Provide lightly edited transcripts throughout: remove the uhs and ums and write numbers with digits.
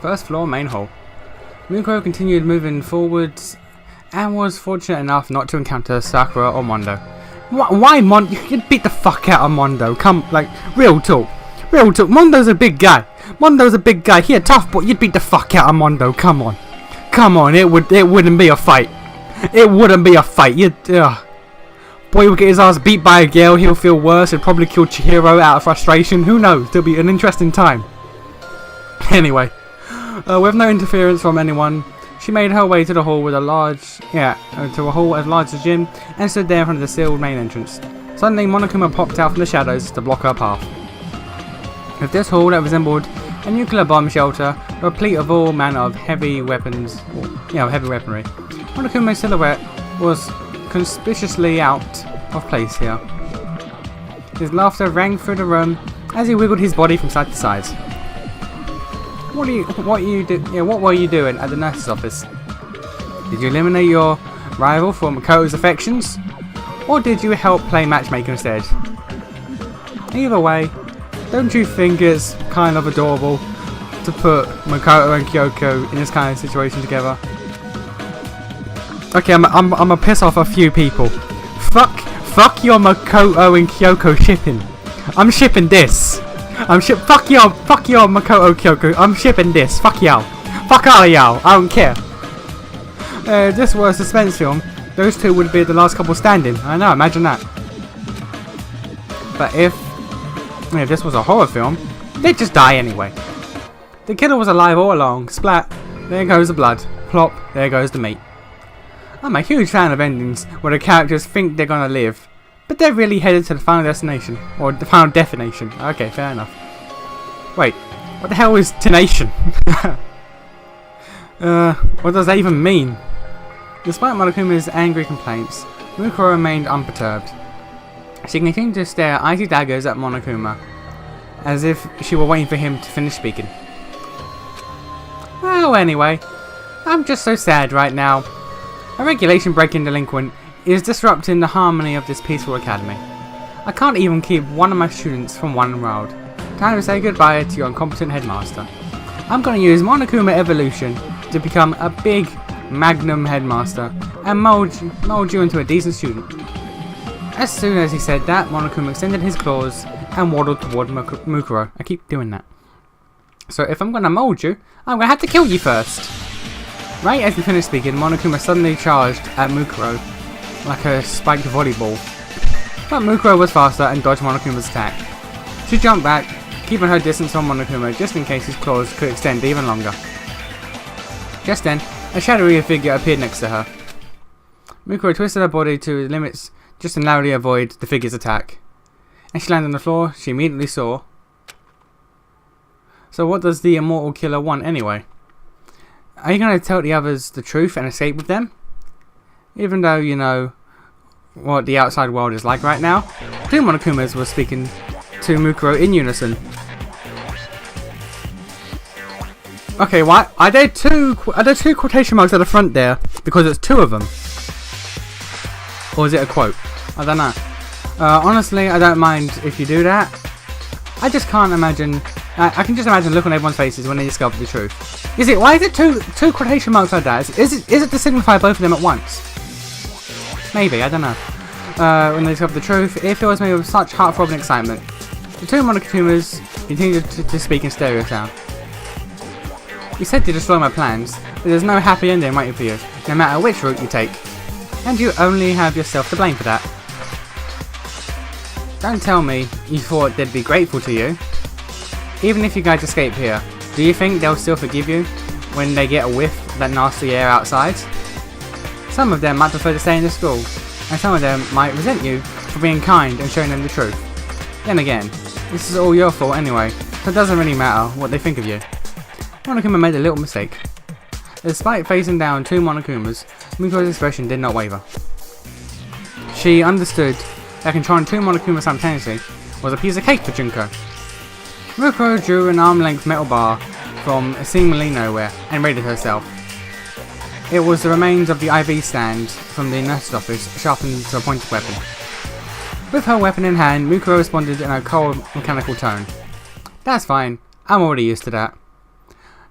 First floor, main hall. Mukuro continued moving forwards and was fortunate enough not to encounter Sakura or Mondo. Why Mondo? You'd beat the fuck out of Mondo. Come, like, real talk. Real talk. Mondo's a big guy. He a tough boy. You'd beat the fuck out of Mondo. Come on. It wouldn't be a fight. Boy would get his ass beat by a girl. He'll feel worse. He'd probably kill Chihiro out of frustration. Who knows? It'll be an interesting time. Anyway, with no interference from anyone, she made her way to the hall with a hall as large as a gym and stood there in front of the sealed main entrance. Suddenly, Monokuma popped out from the shadows to block her path. With this hall that resembled a nuclear bomb shelter, replete of all manner of heavy weaponry, Monokuma's silhouette was conspicuously out of place here. His laughter rang through the room as he wiggled his body from side to side. What were you doing at the nurse's office? Did you eliminate your rival for Makoto's affections? Or did you help play matchmaker instead? Either way, don't you think it's kind of adorable to put Makoto and Kyoko in this kind of situation together? Okay, I'm gonna piss off a few people. Fuck your Makoto and Kyoko shipping. I'm shipping this. Fuck your Makoto Kyoko. I'm shipping this. Fuck y'all. Fuck all of y'all. I don't care. This was a suspense film. Those two would be the last couple standing. I know, imagine that. But if this was a horror film, they'd just die anyway. The killer was alive all along. Splat. There goes the blood. Plop. There goes the meat. I'm a huge fan of endings where the characters think they're gonna live, but they're really headed to the final destination, or the final definition. Okay, fair enough. Wait, what the hell is tenation? What does that even mean? Despite Monokuma's angry complaints, Mukuro remained unperturbed. She continued to stare icy daggers at Monokuma, as if she were waiting for him to finish speaking. Well, anyway, I'm just so sad right now. A regulation-breaking delinquent is disrupting the harmony of this peaceful academy. I can't even keep one of my students from one world. Time to say goodbye to your incompetent headmaster. I'm going to use Monokuma Evolution to become a big Magnum headmaster and mold you into a decent student. As soon as he said that, Monokuma extended his claws and waddled toward Mukuro. I keep doing that. So if I'm going to mold you, I'm going to have to kill you first. Right as he finished speaking, Monokuma suddenly charged at Mukuro like a spiked volleyball. But Mukuro was faster and dodged Monokuma's attack. She jumped back, keeping her distance from Monokuma just in case his claws could extend even longer. Just then, a shadowy figure appeared next to her. Mukuro twisted her body to the limits just to narrowly avoid the figure's attack. As she landed on the floor, she immediately saw. So what does the immortal killer want anyway? Are you going to tell the others the truth and escape with them? Even though you know what the outside world is like right now, two Monokumas were speaking to Mukuro in unison. Okay, why? Are there two quotation marks at the front there because it's two of them? Or is it a quote? I don't know. Honestly, I don't mind if you do that. I just can't imagine. I can just imagine the look on everyone's faces when they discover the truth. Why is it two quotation marks like that? Is it to signify both of them at once? Maybe, I don't know. When they discover the truth, it fills me with such heart-throbbing excitement. The two Monokumas continued to speak in stereo sound. You said to destroy my plans, but there's no happy ending waiting for you, no matter which route you take. And you only have yourself to blame for that. Don't tell me you thought they'd be grateful to you. Even if you guys escape here, do you think they'll still forgive you when they get a whiff of that nasty air outside? Some of them might prefer to stay in the school, and some of them might resent you for being kind and showing them the truth. Then again, this is all your fault anyway, so it doesn't really matter what they think of you. Monokuma made a little mistake. Despite facing down two Monokumas, Mukuro's expression did not waver. She understood that controlling two Monokumas simultaneously was a piece of cake for Junko. Mukuro drew an arm-length metal bar from seemingly nowhere and raided herself. It was the remains of the IV stand from the nurse's office, sharpened to a pointed weapon. With her weapon in hand, Mukuro responded in a cold, mechanical tone. That's fine, I'm already used to that.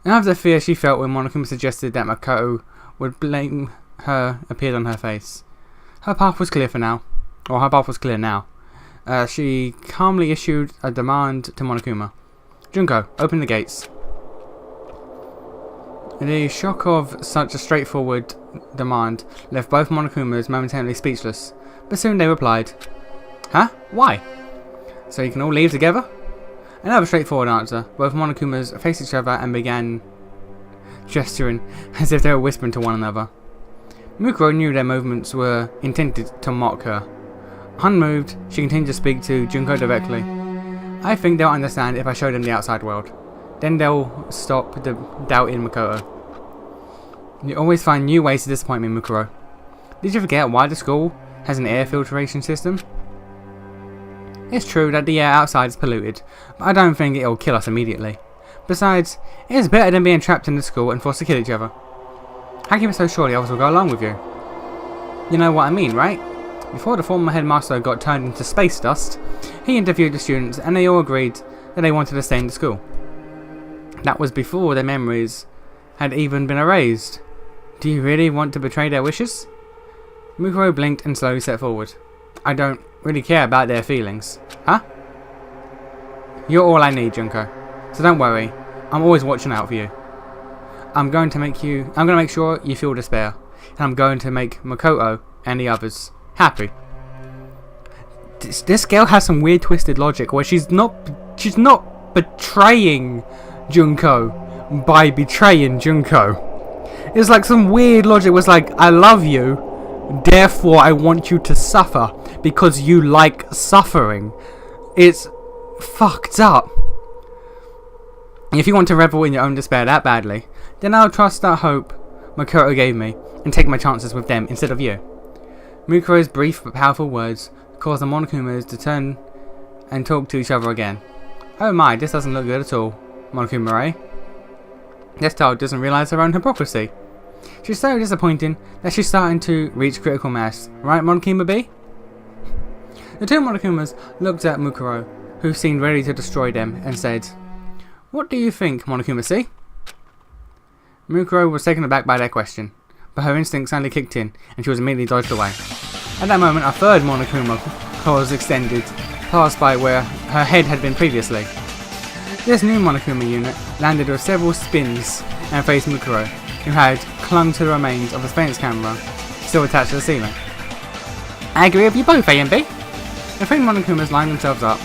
None of the fear she felt when Monokuma suggested that Makoto would blame her appeared on her face. Her path was clear now. She calmly issued a demand to Monokuma. Junko, open the gates. The shock of such a straightforward demand left both Monokumas momentarily speechless, but soon they replied. Huh? Why? So you can all leave together? Another straightforward answer. Both Monokumas faced each other and began gesturing as if they were whispering to one another. Mukuro knew their movements were intended to mock her. Unmoved, she continued to speak to Junko directly. I think they'll understand if I show them the outside world. Then they'll stop the doubt in Makoto. You always find new ways to disappoint me, Mukuro. Did you forget why the school has an air filtration system? It's true that the air outside is polluted, but I don't think it'll kill us immediately. Besides, it's better than being trapped in the school and forced to kill each other. How can you be so sure the others will go along with you? You know what I mean, right? Before the former headmaster got turned into space dust, he interviewed the students and they all agreed that they wanted to stay in the school. That was before their memories had even been erased. Do you really want to betray their wishes? Mukuro blinked and slowly stepped forward. I don't really care about their feelings. Huh? You're all I need, Junko. So don't worry. I'm always watching out for you. I'm going to make sure you feel despair. And I'm going to make Makoto and the others happy. This girl has some weird twisted logic where she's not betraying Junko by betraying Junko. It's like some weird logic was like, I love you, therefore I want you to suffer because you like suffering. It's fucked up. If you want to revel in your own despair that badly, then I'll trust that hope Makoto gave me and take my chances with them instead of you. Mukuro's brief but powerful words caused the Monokumas to turn and talk to each other again. Oh my, this doesn't look good at all, Monokuma. This child doesn't realise her own hypocrisy. She's so disappointing that she's starting to reach critical mass, right, Monokuma B? The two Monokumas looked at Mukuro, who seemed ready to destroy them, and said, What do you think, Monokuma C? Mukuro was taken aback by their question, but her instinct suddenly kicked in, and she was immediately dodged away. At that moment, a third Monokuma claws extended, passed by where her head had been previously. This new Monokuma unit landed with several spins and faced Mukuro, who had clung to the remains of a surveillance camera still attached to the ceiling. I agree with you both, A and B. The three Monokumas lined themselves up.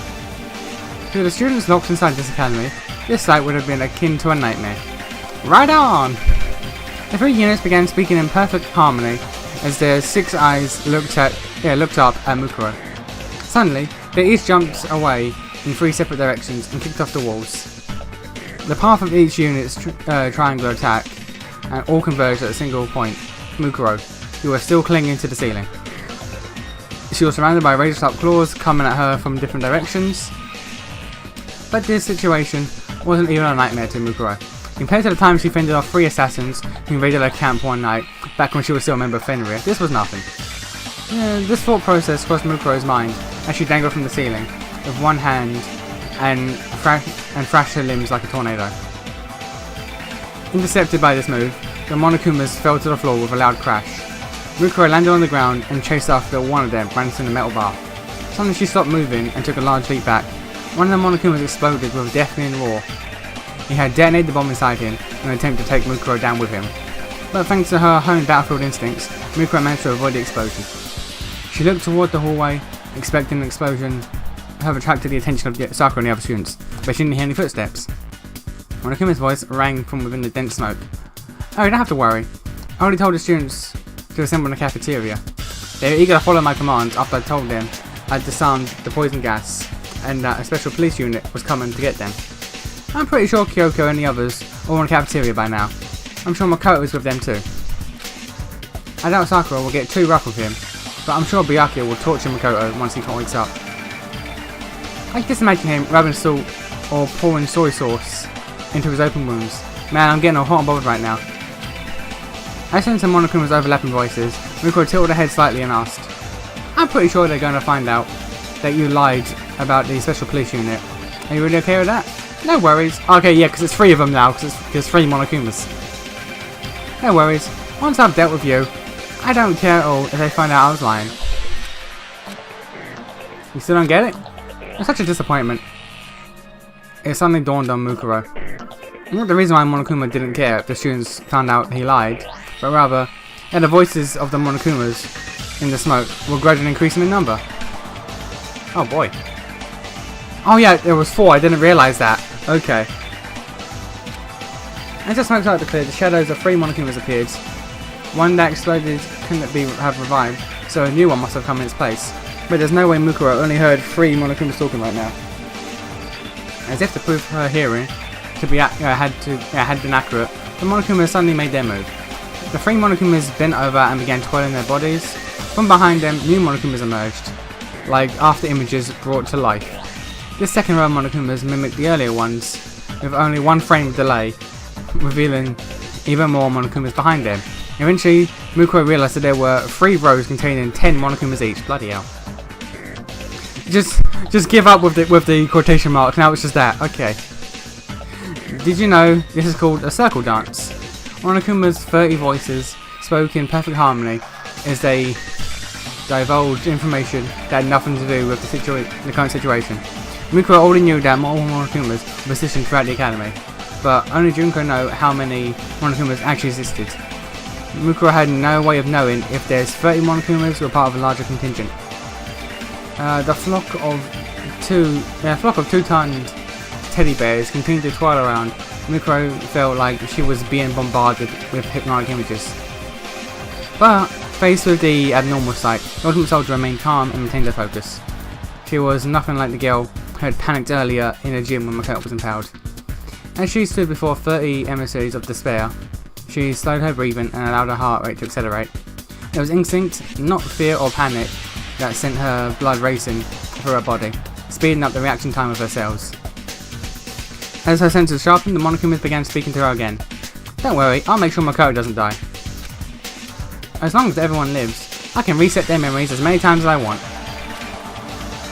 To the students locked inside this academy, this sight would have been akin to a nightmare. Right on! The three units began speaking in perfect harmony as their 6 eyes looked up at Mukuro. Suddenly, they each jumped away in 3 separate directions and kicked off the walls. The path of each unit's triangular attack and all converged at a single point, Mukuro, who was still clinging to the ceiling. She was surrounded by razor-sharp claws coming at her from different directions. But this situation wasn't even a nightmare to Mukuro. Compared to the time she fended off 3 assassins who invaded her camp one night, back when she was still a member of Fenrir, this was nothing. This thought process crossed Mukuro's mind as she dangled from the ceiling with one hand and thrashed her limbs like a tornado. Intercepted by this move, the Monokumas fell to the floor with a loud crash. Mukuro landed on the ground and chased after one of them, balancing the metal bar. Suddenly she stopped moving and took a large leap back. One of the Monokumas exploded with a deafening roar. He had detonated the bomb inside him in an attempt to take Mukuro down with him. But thanks to her honed battlefield instincts, Mukuro managed to avoid the explosion. She looked toward the hallway, expecting an explosion to have attracted the attention of Sakura and the other students, but she didn't hear any footsteps. Monokuma's voice rang from within the dense smoke. Oh, you don't have to worry. I already told the students to assemble in the cafeteria. They were eager to follow my commands after I told them I'd disarmed the poison gas and that a special police unit was coming to get them. I'm pretty sure Kyoko and the others are in the cafeteria by now. I'm sure Makoto is with them too. I doubt Sakura will get too rough with him, but I'm sure Byakuya will torture Makoto once he wakes up. I can just imagine him rubbing salt or pouring soy sauce into his open wounds. Man, I'm getting all hot and bothered right now. As soon as Monokuma's overlapping voices, Mukuro tilted her head slightly and asked, I'm pretty sure they're going to find out that you lied about the special police unit. Are you really okay with that? No worries. Okay, yeah, because it's 3 of them now, because there's 3 Monokumas. No worries. Once I've dealt with you, I don't care at all if they find out I was lying. You still don't get it? It's such a disappointment. It suddenly dawned on Mukuro. Not the reason why Monokuma didn't care if the students found out he lied, but rather that the voices of the Monokumas in the smoke were gradually increasing in number. Oh boy. Oh yeah, there was 4, I didn't realise that. Okay. As the smoke started to clear, the shadows of 3 Monokumas appeared. One that exploded couldn't have revived, so a new one must have come in its place. But there's no way Mukuro only heard 3 Monokumas talking right now. As if to prove her hearing had been accurate, the Monokumas suddenly made their move. The 3 Monokumas bent over and began twirling their bodies. From behind them, new Monokumas emerged, like after images brought to life. This second row of Monokumas mimicked the earlier ones, with only 1 frame of delay, revealing even more Monokumas behind them. Eventually, Mukuro realised that there were 3 rows containing 10 Monokumas each. Bloody hell. Just give up with the quotation marks. Now it's just that. Okay. Did you know this is called a circle dance? Monokuma's 30 voices spoke in perfect harmony as they divulged information that had nothing to do with the current situation. Mukuro already knew that more Monokumas were positioned throughout the academy, but only Junko knew how many Monokumas actually existed. Mukuro had no way of knowing if there's 30 Monokumas or part of a larger contingent. The flock of 2-toned teddy bears continued to twirl around. Mukuro felt like she was being bombarded with hypnotic images. But, faced with the abnormal sight, the Ultimate Soldier remained calm and maintained her focus. She was nothing like the girl who had panicked earlier in the gym when Mukuro was empowered. As she stood before 30 emissaries of despair, she slowed her breathing and allowed her heart rate to accelerate. It was instinct, not fear or panic, that sent her blood racing through her body, speeding up the reaction time of her cells. As her senses sharpened, the Monokumas began speaking to her again. Don't worry, I'll make sure Mukuro doesn't die. As long as everyone lives, I can reset their memories as many times as I want.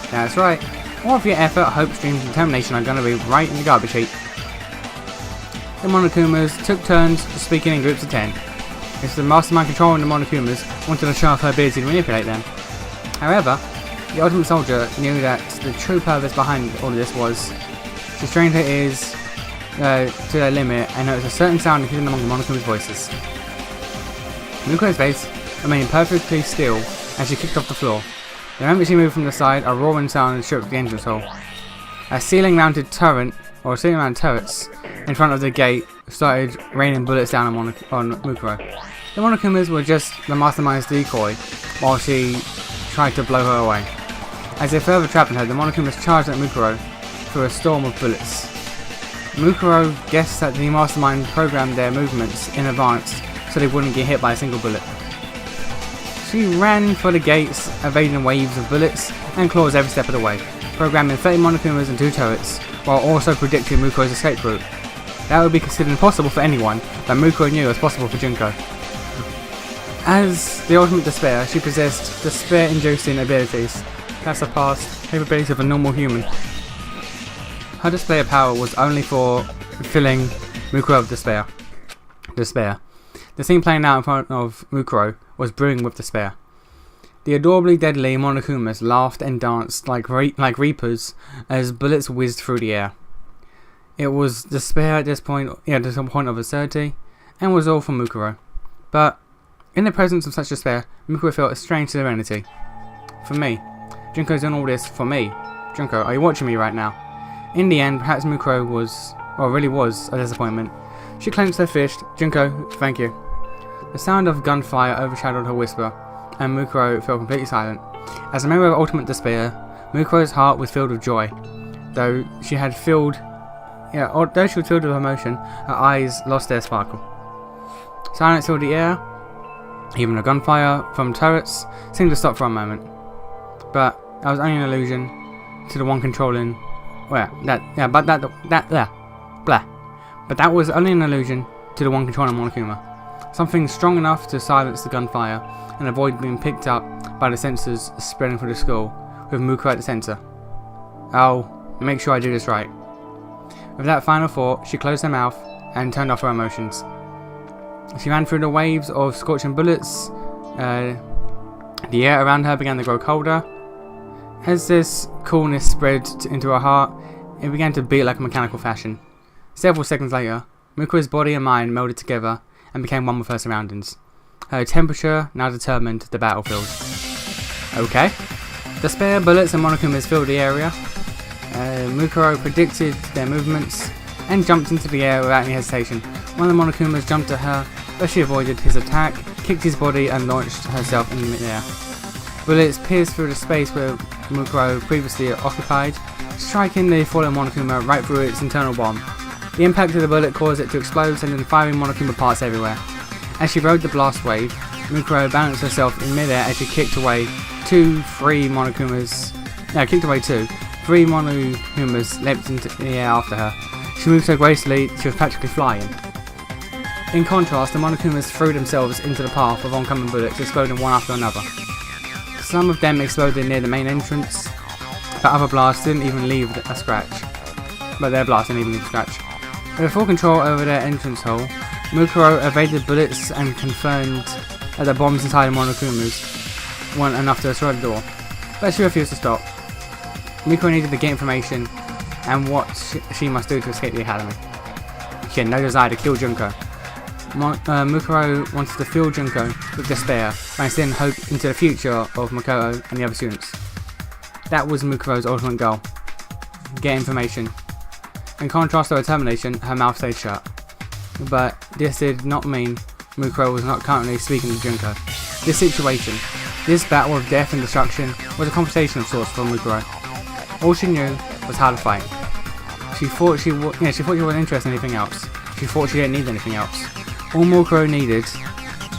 That's right. All of your effort, hope, dreams, and determination are going to be right in the garbage heap. The Monokumas took turns speaking in groups of 10. If the mastermind controlling the Monokumas wanted to show off her ability to manipulate them. However, the Ultimate Soldier knew that the true purpose behind all of this was she strained her ears to their limit and noticed a certain sound hidden among the Monokuma's voices. Mukuro's face remained perfectly still as she kicked off the floor. The moment she moved from the side, a roaring sound shook the entrance hall. A ceiling-mounted turrets in front of the gate started raining bullets down on Mukuro. The Monokumas were just the mastermind's decoy while she tried to blow her away. As they further trapped her, the Monokumas charged at Mukuro through a storm of bullets. Mukuro guessed that the mastermind programmed their movements in advance so they wouldn't get hit by a single bullet. She ran for the gates, evading waves of bullets and claws every step of the way, programming 30 Monokumas and 2 turrets, while also predicting Mukuro's escape route. That would be considered impossible for anyone, but Mukuro knew it was possible for Junko. As the ultimate despair, she possessed despair-inducing abilities that surpassed capabilities of a normal human. Her display of power was only for filling Mukuro with despair. The scene playing out in front of Mukuro was brewing with despair. The adorably deadly Monokumas laughed and danced like reapers as bullets whizzed through the air. It was despair at this point of absurdity, and was all for Mukuro. But in the presence of such despair, Mukuro felt a strange serenity. For me. Junko's done all this for me. Junko, are you watching me right now? In the end, perhaps Mukuro really was a disappointment. She clenched her fist. Junko, thank you. The sound of gunfire overshadowed her whisper, and Mukuro felt completely silent. As a member of Ultimate Despair, Mukuro's heart was filled with joy. Though she was filled with emotion, her eyes lost their sparkle. Silence filled the air. Even the gunfire from turrets seemed to stop for a moment. But that was only an illusion to the one controlling. But that was only an illusion to the one controlling Monokuma. Something strong enough to silence the gunfire and avoid being picked up by the sensors spreading through the school, with Mukuro at the center. I'll make sure I do this right. With that final thought, she closed her mouth and turned off her emotions. She ran through the waves of scorching bullets. The air around her began to grow colder. As this coolness spread into her heart, it began to beat like a mechanical fashion. Several seconds later, Mukuro's body and mind melded together and became one with her surroundings. Her temperature now determined the battlefield. Okay. Despair, bullets and Monokumas filled the area. Mukuro predicted their movements and jumped into the air without any hesitation. One of the Monokumas jumped at her, but she avoided his attack, kicked his body and launched herself in midair. Bullets pierced through the space where Mukuro previously occupied, striking the fallen Monokuma right through its internal bomb. The impact of the bullet caused it to explode, sending firing Monokuma parts everywhere. As she rode the blast wave, Mukuro balanced herself in midair as she kicked away two. Three Monokumas leapt into the air after her. She moved so gracefully she was practically flying. In contrast, the Monokumas threw themselves into the path of oncoming bullets, exploding one after another. Some of them exploded near the main entrance, but other blasts didn't even leave a scratch. With full control over their entrance hole, Mukuro evaded bullets and confirmed that the bombs inside the Monokumas weren't enough to destroy the door, but she refused to stop. Mukuro needed to get information and what she must do to escape the academy. She had no desire to kill Junko. Mukuro wanted to fill Junko with despair by instilling hope into the future of Makoto and the other students. That was Mukuro's ultimate goal. Get information. In contrast to her determination, her mouth stayed shut. But this did not mean Mukuro was not currently speaking to Junko. This situation, this battle of death and destruction, was a conversation of sorts for Mukuro. All she knew was how to fight. She thought she wasn't interested in anything else. She thought she didn't need anything else. All Mukuro needed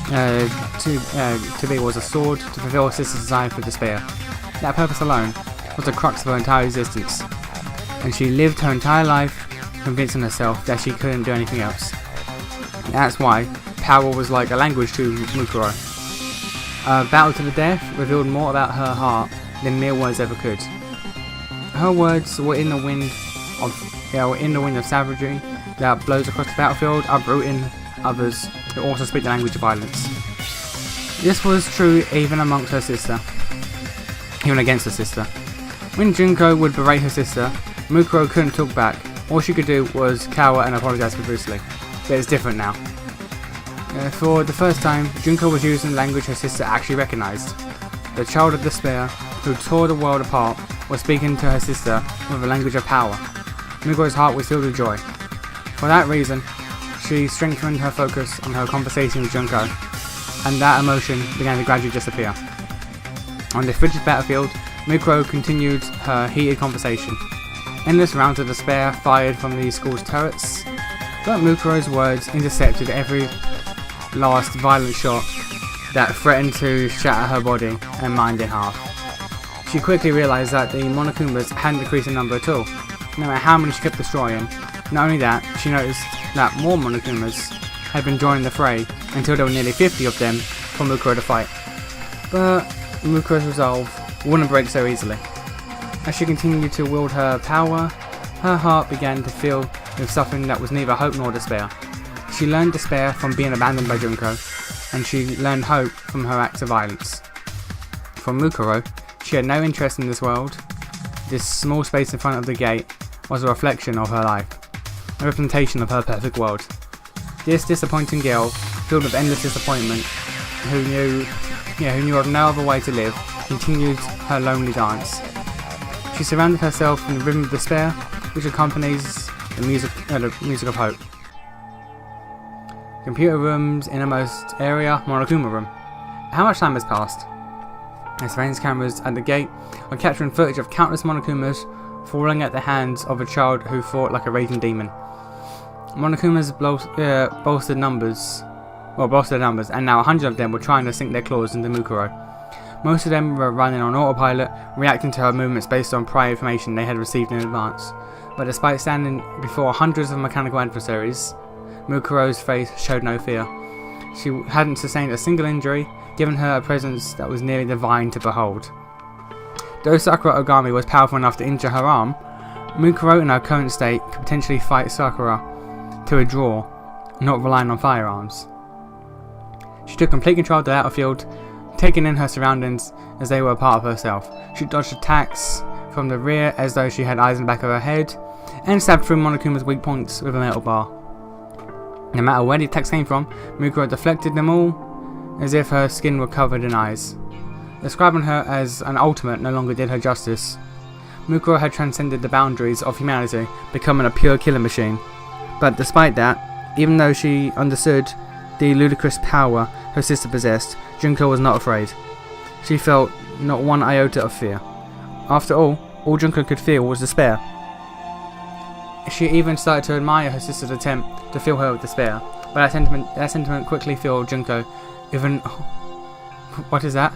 to be was a sword to fulfill her sister's desire for despair. That purpose alone was the crux of her entire existence, and she lived her entire life convincing herself that she couldn't do anything else. That's why power was like a language to Mukuro. A battle to the death revealed more about her heart than mere words ever could. Her words were in the wind of savagery that blows across the battlefield, uprooting others who also speak the language of violence. This was true even against her sister. When Junko would berate her sister, Mukuro couldn't talk back. All she could do was cower and apologise profusely. But it's different now. For the first time, Junko was using language her sister actually recognised. The child of despair, who tore the world apart, was speaking to her sister with a language of power. Mukuro's heart was filled with joy. For that reason, she strengthened her focus on her conversation with Junko, and that emotion began to gradually disappear. On the frigid battlefield, Mukuro continued her heated conversation. Endless rounds of despair fired from the school's turrets, but Mukuro's words intercepted every last violent shot that threatened to shatter her body and mind in half. She quickly realised that the Monokumas hadn't decreased in number at all, no matter how many she kept destroying. Not only that, she noticed that more Monokumas had been joining the fray until there were nearly 50 of them for Mukuro to fight. But Mukuro's resolve wouldn't break so easily. As she continued to wield her power, her heart began to fill with something that was neither hope nor despair. She learned despair from being abandoned by Junko, and she learned hope from her acts of violence. For Mukuro, she had no interest in this world. This small space in front of the gate was a reflection of her life, a representation of her perfect world. This disappointing girl, filled with endless disappointment, who knew of no other way to live, continued her lonely dance. She surrounded herself in the rhythm of despair, which accompanies the music of hope. Computer room's innermost area, Monokuma room. How much time has passed? Surveillance cameras at the gate are capturing footage of countless Monokumas falling at the hands of a child who fought like a raging demon. Monokumas bolstered numbers, and now 100 of them were trying to sink their claws into Mukuro. Most of them were running on autopilot, reacting to her movements based on prior information they had received in advance. But despite standing before hundreds of mechanical adversaries, Mukuro's face showed no fear. She hadn't sustained a single injury, giving her a presence that was nearly divine to behold. Though Sakura Ogami was powerful enough to injure her arm, Mukuro in her current state could potentially fight Sakura to a draw, not relying on firearms. She took complete control of the battlefield, taking in her surroundings as they were a part of herself. She dodged attacks from the rear as though she had eyes in the back of her head, and stabbed through Monokuma's weak points with a metal bar. No matter where the attacks came from, Mukuro deflected them all as if her skin were covered in eyes. Describing her as an ultimate no longer did her justice. Mukuro had transcended the boundaries of humanity, becoming a pure killing machine. But despite that, even though she understood the ludicrous power her sister possessed, Junko was not afraid. She felt not one iota of fear. After all Junko could feel was despair. She even started to admire her sister's attempt to fill her with despair, but that sentiment quickly filled Junko even. What is that?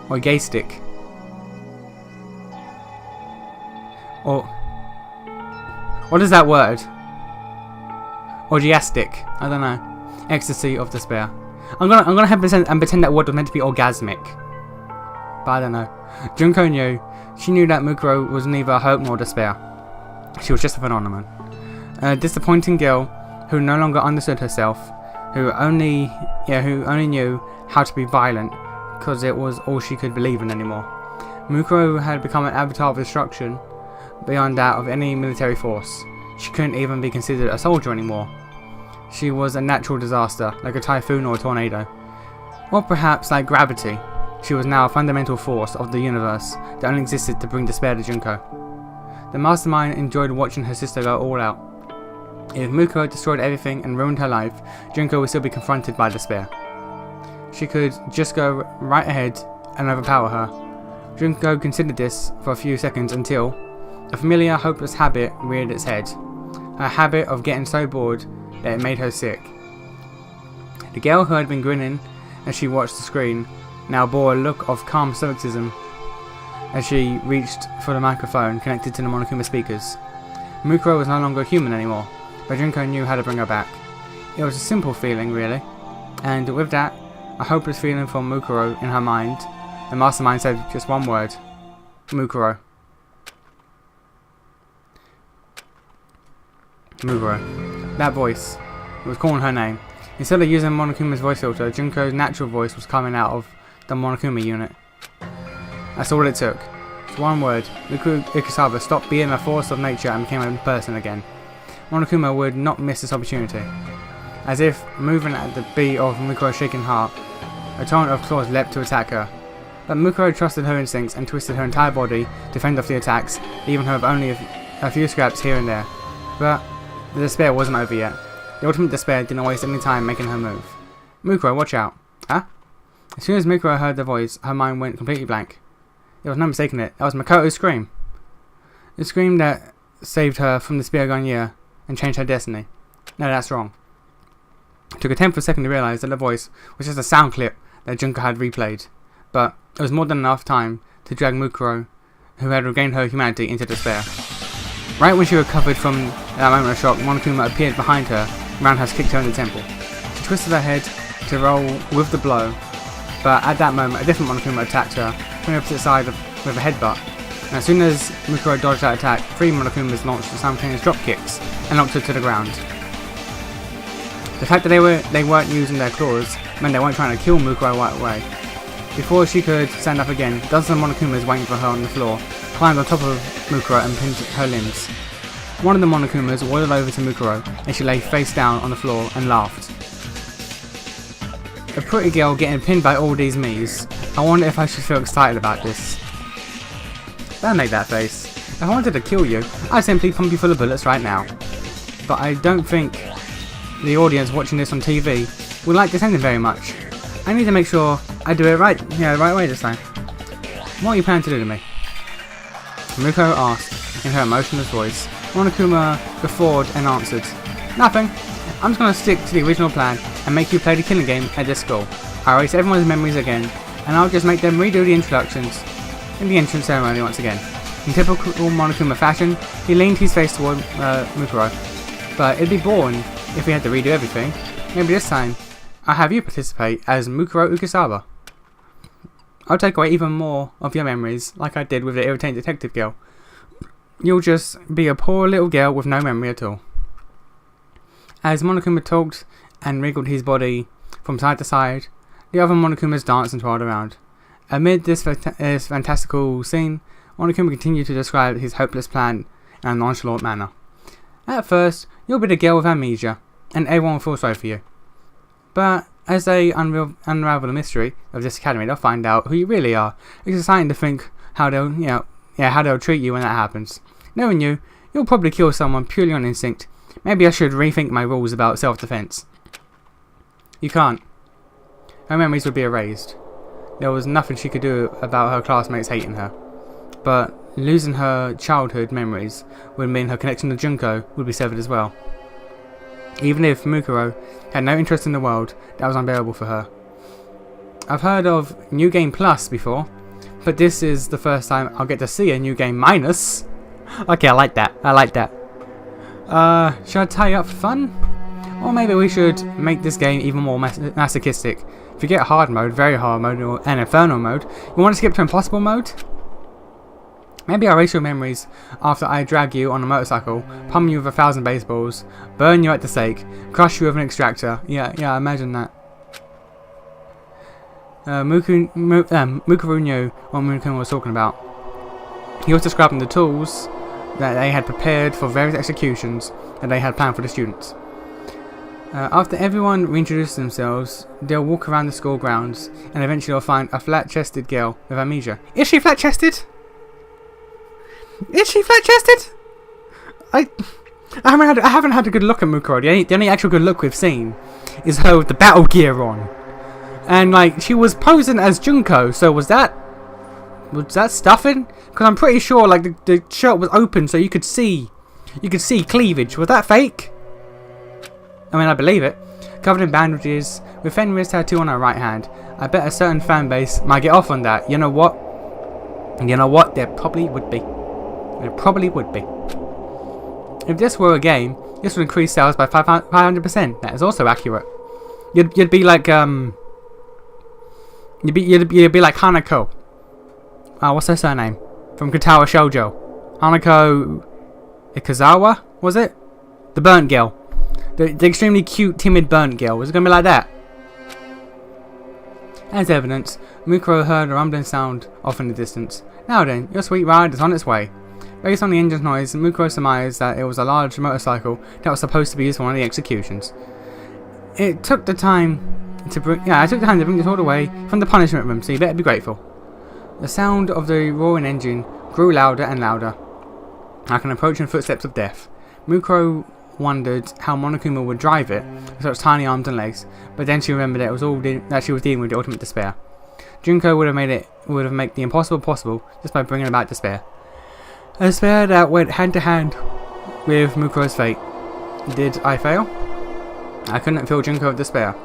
Orgastic. Or what is that word? Orgiastic. I don't know. Ecstasy of despair. I'm gonna have pretend that word was meant to be orgasmic. But I don't know. Junko knew. She knew that Mukuro was neither hope nor despair. She was just a phenomenon. A disappointing girl who no longer understood herself, who only knew how to be violent because it was all she could believe in anymore. Mukuro had become an avatar of destruction beyond that of any military force. She couldn't even be considered a soldier anymore. She was a natural disaster, like a typhoon or a tornado. Or perhaps like gravity. She was now a fundamental force of the universe that only existed to bring despair to Junko. The mastermind enjoyed watching her sister go all out. If Mukuro destroyed everything and ruined her life, Junko would still be confronted by despair. She could just go right ahead and overpower her. Junko considered this for a few seconds until a familiar, hopeless habit reared its head. Her habit of getting so bored that it made her sick. The girl who had been grinning as she watched the screen now bore a look of calm stoicism as she reached for the microphone connected to the Monokuma speakers. Mukuro was no longer a human anymore, but Junko knew how to bring her back. It was a simple feeling, really, and with that, a hopeless feeling for Mukuro in her mind, the mastermind said just one word: Mukuro. Mukuro. That voice. It was calling her name. Instead of using Monokuma's voice filter, Junko's natural voice was coming out of the Monokuma unit. That's all it took. Just one word. Mukuro Ikusawa stopped being a force of nature and became a person again. Monokuma would not miss this opportunity. As if moving at the beat of Mukuro's shaking heart, a torrent of claws leapt to attack her. But Mukuro trusted her instincts and twisted her entire body to fend off the attacks, leaving her with only a few scraps here and there. But the despair wasn't over yet. The ultimate despair didn't waste any time making her move. Mukuro, watch out. Huh? As soon as Mukuro heard the voice, her mind went completely blank. There was no mistaking it. That was Makoto's scream. The scream that saved her from the spear gun year and changed her destiny. No, that's wrong. It took a tenth of a second to realise that the voice was just a sound clip that Junko had replayed. But it was more than enough time to drag Mukuro, who had regained her humanity, into despair. Right when she recovered from that moment of shock, Monokuma appeared behind her and roundhouse kicked her in the temple. She twisted her head to roll with the blow, but at that moment a different Monokuma attacked her from the opposite side with a headbutt. And as soon as Mukuro dodged that attack, 3 Monokumas launched simultaneous drop kicks and knocked her to the ground. The fact that they weren't using their claws meant they weren't trying to kill Mukuro right away. Before she could stand up again, dozens of Monokumas waiting for her on the floor climbed on top of Mukuro and pinned her limbs. One of the Monokumas waddled over to Mukuro and she lay face down on the floor and laughed. A pretty girl getting pinned by all these me's. I wonder if I should feel excited about this. Don't make that face. If I wanted to kill you, I'd simply pump you full of bullets right now. But I don't think the audience watching this on TV would like this ending very much. I need to make sure I do it right way this time. What are you planning to do to me? Mukuro asked in her emotionless voice. Monokuma guffawed and answered, "Nothing. I'm just going to stick to the original plan and make you play the killing game at this school. I'll erase everyone's memories again, and I'll just make them redo the introductions and the entrance ceremony once again." In typical Monokuma fashion, he leaned his face toward Mukuro. "But it'd be boring if we had to redo everything. Maybe this time, I'll have you participate as Mukuro Ikusawa. I'll take away even more of your memories, like I did with the irritating detective girl. you'll just be a poor little girl with no memory at all. As Monokuma talked and wriggled his body from side to side, the other Monokumas danced and twirled around. Amid this fantastical scene, Monokuma continued to describe his hopeless plan in a nonchalant manner. At first, you'll be the girl with amnesia, and everyone will feel sorry for you. But as they unravel the mystery of this academy, they'll find out who you really are. It's exciting to think how they'll treat you when that happens. Knowing you, you'll probably kill someone purely on instinct. Maybe I should rethink my rules about self-defense. You can't. Her memories would be erased. There was nothing she could do about her classmates hating her. But losing her childhood memories would mean her connection to Junko would be severed as well. Even if Mukuro had no interest in the world, that was unbearable for her. I've heard of New Game Plus before, but this is the first time I'll get to see a New Game Minus. Okay, I like that. Should I tie you up for fun? Or maybe we should make this game even more masochistic. If you get hard mode, very hard mode, or an inferno mode, you want to skip to impossible mode? Maybe I'll erase your memories after I drag you on a motorcycle, pummel you with 1,000 baseballs, burn you at the stake, crush you with an extractor. Yeah, imagine that. Mukuro knew what Mukuro was talking about. He was describing the tools that they had prepared for various executions that they had planned for the students. After everyone reintroduces themselves, they'll walk around the school grounds and eventually they'll find a flat-chested girl with amnesia. Is she flat-chested? I haven't had a good look at Mukuro. The only actual good look we've seen is her with the battle gear on. And like, she was posing as Junko, so was that stuffing? Because I'm pretty sure like the shirt was open so you could see cleavage. Was that fake? I mean, I believe it. Covered in bandages, with Fenrir's tattoo on her right hand. I bet a certain fan base might get off on that. You know what? There probably would be. If this were a game, this would increase sales by 500%. That is also accurate. You'd be like You'd be like Hanako. What's her surname? From Katawa Shoujo. Hanako Ikazawa, was it? The burnt girl. The extremely cute, timid burnt girl. Was it going to be like that? As evidence, Mukuro heard a rumbling sound off in the distance. Now then, your sweet ride is on its way. Based on the engine's noise, Mukuro surmised that it was a large motorcycle that was supposed to be used for one of the executions. I took the time to bring this all the way from the punishment room, so you better be grateful. The sound of the roaring engine grew louder and louder, like an approaching footsteps of death. Mukuro wondered how Monokuma would drive it with such tiny arms and legs, but then she remembered that she was dealing with the ultimate despair. Junko would have made the impossible possible just by bringing about despair. A despair that went hand to hand with Mukuro's fate. Did I fail? I couldn't fill Junko with despair.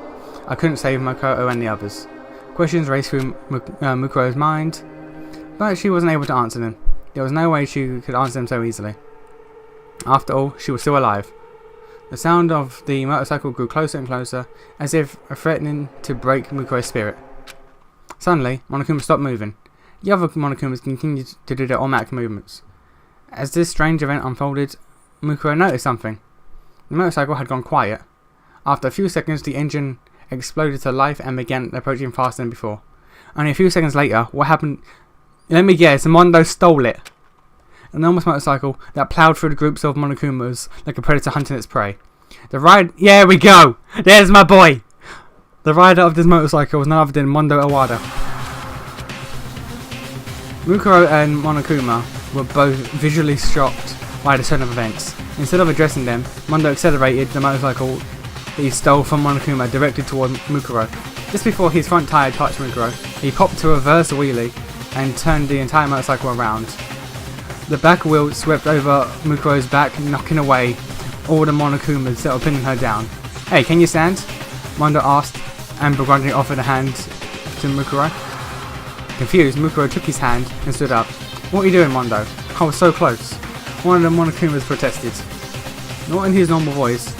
I couldn't save Makoto and the others. Questions raced through Mukuro's mind, but she wasn't able to answer them. There was no way she could answer them so easily. After all, she was still alive. The sound of the motorcycle grew closer and closer, as if threatening to break Mukuro's spirit. Suddenly, Monokuma stopped moving. The other Monokumas continued to do their automatic movements. As this strange event unfolded, Mukuro noticed something. The motorcycle had gone quiet. After a few seconds, the engine exploded to life and began approaching faster than before. Only a few seconds later, what happened? Let me guess, Mondo stole it. An enormous motorcycle that ploughed through the groups of Monokumas like a predator hunting its prey. Yeah, we go! There's my boy! The rider of this motorcycle was none other than Mondo Awada. Mukuro and Monokuma were both visually shocked by the turn of events. Instead of addressing them, Mondo accelerated the motorcycle that he stole from Monokuma directly toward Mukuro. Just before his front tyre touched Mukuro, he popped to reverse wheelie and turned the entire motorcycle around. The back wheel swept over Mukuro's back, knocking away all the Monokumas that were pinning her down. Hey, can you stand? Mondo asked, and begrudgingly offered a hand to Mukuro. Confused, Mukuro took his hand and stood up. What are you doing, Mondo? I was so close. One of the Monokumas protested. Not in his normal voice,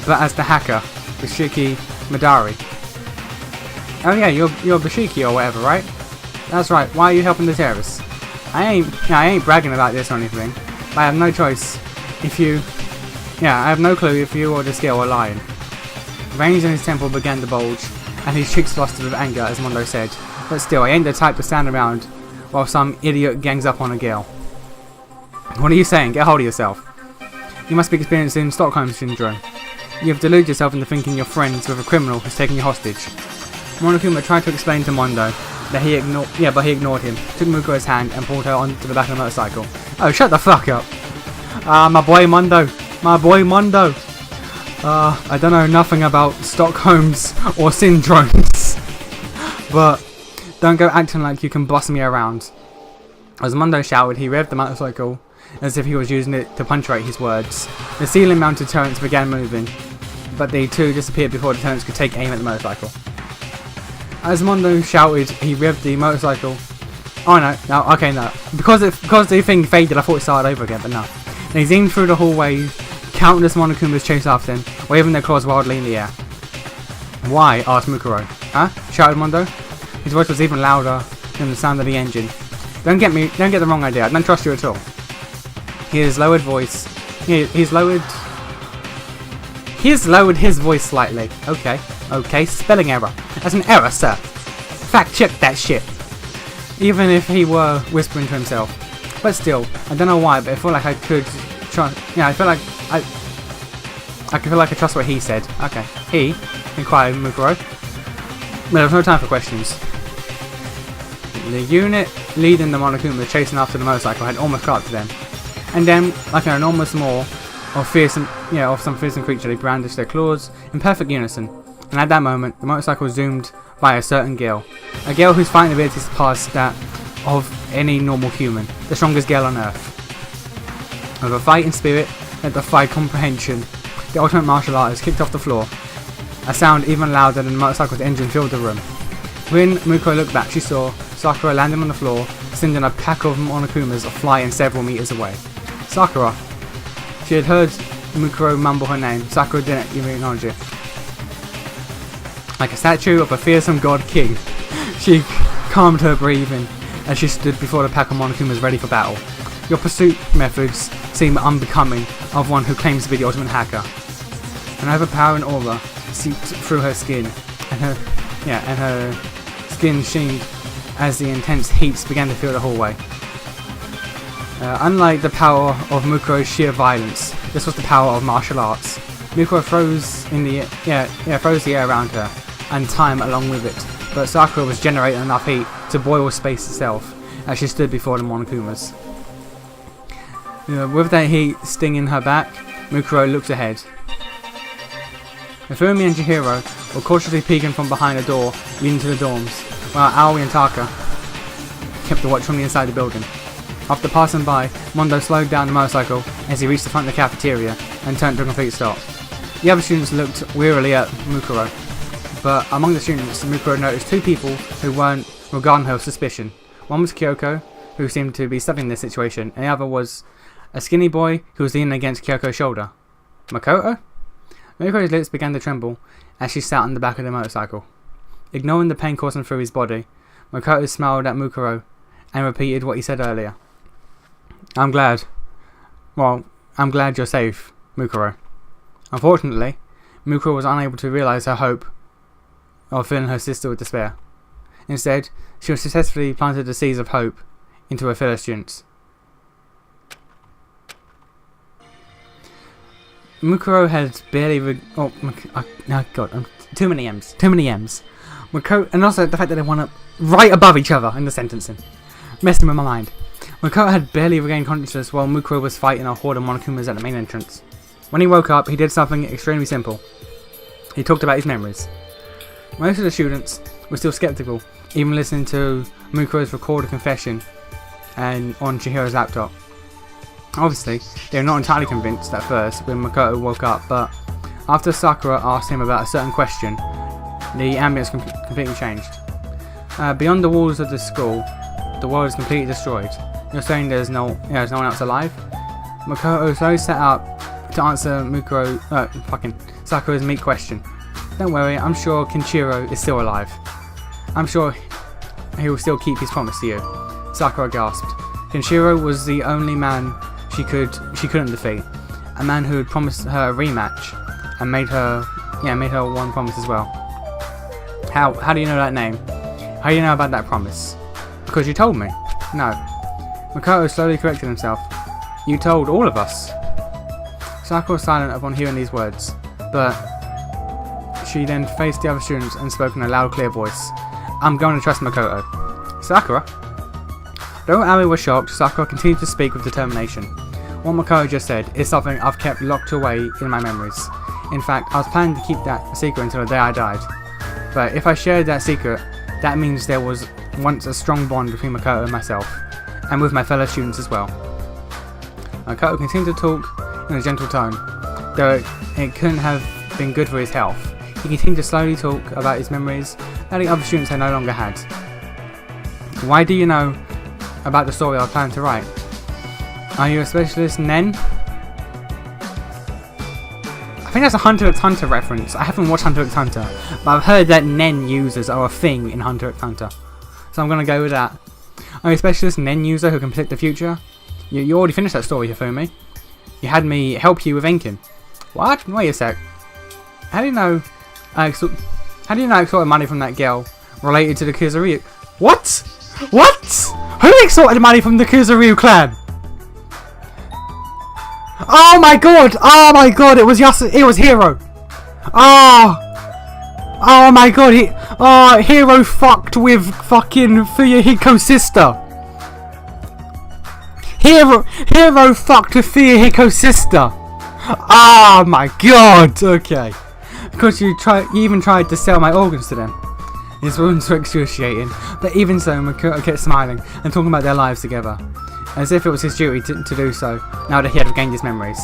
but as the hacker, Bashiki Madari. Oh yeah, you're Bashiki or whatever, right? That's right, why are you helping the terrorists? I ain't bragging about this or anything, I have no choice if you... Yeah, I have no clue if you or this girl are lying. Veins in his temple began to bulge, and his cheeks flustered with anger, as Mondo said. But still, I ain't the type to stand around while some idiot gangs up on a girl. What are you saying? Get hold of yourself. You must be experiencing Stockholm Syndrome. You have deluded yourself into thinking you're friends with a criminal who's taking you hostage. Monokuma tried to explain to Mondo that he ignored him, took Mukuro's hand and pulled her onto the back of the motorcycle. Oh, shut the fuck up. My boy Mondo. My boy Mondo. I don't know nothing about Stockholms or syndromes. But don't go acting like you can boss me around. As Mondo shouted, he revved the motorcycle as if he was using it to punctuate his words. The ceiling-mounted turrets began moving, but the two disappeared before the turrets could take aim at the motorcycle. As Mondo shouted, he revved the motorcycle. Oh no, okay, no. Because the thing faded, I thought it started over again, but no. And he zoomed through the hallway, countless Monokumas chased after him, waving their claws wildly in the air. Why? Asked Mukuro. Huh? Shouted Mondo. His voice was even louder than the sound of the engine. Don't get the wrong idea, I don't trust you at all. He's lowered his voice slightly. Okay, spelling error. That's an error, sir. Fact check that shit. Even if he were whispering to himself. But still, I don't know why, but I feel like I could trust. Yeah, I feel like I trust what he said. Okay, he inquired Mukuro. But there was no time for questions. The unit leading the Monokuma chasing after the motorcycle had almost caught up to them. And then, like an enormous maw of some fearsome creature, they brandished their claws in perfect unison. And at that moment, the motorcycle zoomed by a certain girl. A girl whose fighting abilities surpassed that of any normal human. The strongest girl on Earth. With a fighting spirit that defied comprehension, the ultimate martial artist kicked off the floor. A sound even louder than the motorcycle's engine filled the room. When Mukuro looked back, she saw Sakura landing on the floor, sending a pack of Monokumas flying several meters away. Sakura. She had heard Mukuro mumble her name. Sakura didn't even acknowledge it. Like a statue of a fearsome god king, she calmed her breathing as she stood before the pack of Monokumas ready for battle. Your pursuit methods seem unbecoming of one who claims to be the ultimate hacker. An overpowering aura seeped through her skin, and her skin sheened as the intense heats began to fill the hallway. Unlike the power of Mukuro's sheer violence, this was the power of martial arts. Mukuro froze the air around her, and time along with it, but Sakura was generating enough heat to boil space itself as she stood before the Monokumas. With that heat stinging her back, Mukuro looked ahead. Ifumi and Chihiro were cautiously peeking from behind a door leading to the dorms, while Aoi and Taka kept the watch from the inside the building. After passing by, Mondo slowed down the motorcycle as he reached the front of the cafeteria and turned to a complete stop. The other students looked wearily at Mukuro, but among the students, Mukuro noticed two people who weren't regarding her with suspicion. One was Kyoko, who seemed to be studying the situation, and the other was a skinny boy who was leaning against Kyoko's shoulder. Makoto? Mukuro's lips began to tremble as she sat on the back of the motorcycle. Ignoring the pain coursing through his body, Makoto smiled at Mukuro and repeated what he said earlier. I'm glad you're safe, Mukuro. Unfortunately, Mukuro was unable to realize her hope of filling her sister with despair. Instead, she successfully planted the seeds of hope into her fellow students. Mukuro had barely too many M's. Mukuro, and also the fact that they wound up right above each other in the sentencing. Messing with my mind. Mukuro had barely regained consciousness while Mukuro was fighting a horde of Monokumas at the main entrance. When he woke up, he did something extremely simple. He talked about his memories. Most of the students were still skeptical, even listening to Mukuro's recorded confession and on Chihiro's laptop. Obviously, they were not entirely convinced at first when Makoto woke up, but after Sakura asked him about a certain question, the ambience completely changed. Beyond the walls of the school, the world is completely destroyed. You're saying there's no one else alive? Makoto slowly sat up to answer Sakura's meat question. Don't worry, I'm sure Kenshiro is still alive. I'm sure he will still keep his promise to you. Sakura gasped. Kenshiro was the only man she couldn't defeat. A man who had promised her a rematch and made her one promise as well. How do you know that name? How do you know about that promise? Because you told me. No. Mukuro slowly corrected himself. You told all of us. Sakura was silent upon hearing these words, but she then faced the other students and spoke in a loud, clear voice. I'm going to trust Mukuro. Sakura? Though Aoi was shocked, Sakura continued to speak with determination. What Mukuro just said is something I've kept locked away in my memories. In fact, I was planning to keep that secret until the day I died. But if I shared that secret, that means there was once a strong bond between Mukuro and myself, and with my fellow students as well. Mukuro continued to talk in a gentle tone, though it couldn't have been good for his health. He continued to slowly talk about his memories that the other students had no longer had. Why do you know about the story I was planning to write? Are you a specialist, Nen? I think that's a Hunter x Hunter reference. I haven't watched Hunter x Hunter, but I've heard that Nen users are a thing in Hunter x Hunter. So I'm going to go with that. Are you a specialist Nen user who can predict the future? You already finished that story, Hifumi. You had me help you with Enkin. What? Wait a sec. How do you know I extorted money from that girl related to the Kizuryu? What? What? Who extorted money from the Kizuryu clan? Oh my god! Oh my god! It was Hiro. Oh my god! Hiro fucked with fucking Fuyuhiko's sister. Hiro fucked with Fuyuhiko's sister. Oh my god! Okay. Because you even tried to sell my organs to them. His wounds were excruciating, but even so, Mukuro kept smiling and talking about their lives together, as if it was his duty to do so, now that he had regained his memories.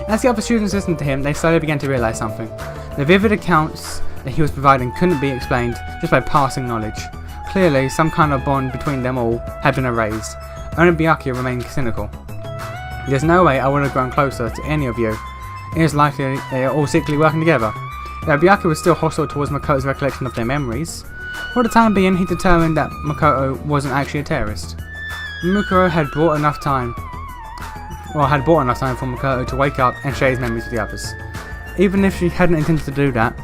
As the other students listened to him, they slowly began to realise something. The vivid accounts that he was providing couldn't be explained just by passing knowledge. Clearly, some kind of bond between them all had been erased. Only Byakuya remained cynical. There's no way I would have grown closer to any of you. It is likely they are all secretly working together. Though Byakuya was still hostile towards Mukuro's recollection of their memories, for the time being he determined that Mukuro wasn't actually a terrorist. Mukuro had bought enough time for Mukuro to wake up and share his memories with the others. Even if she hadn't intended to do that,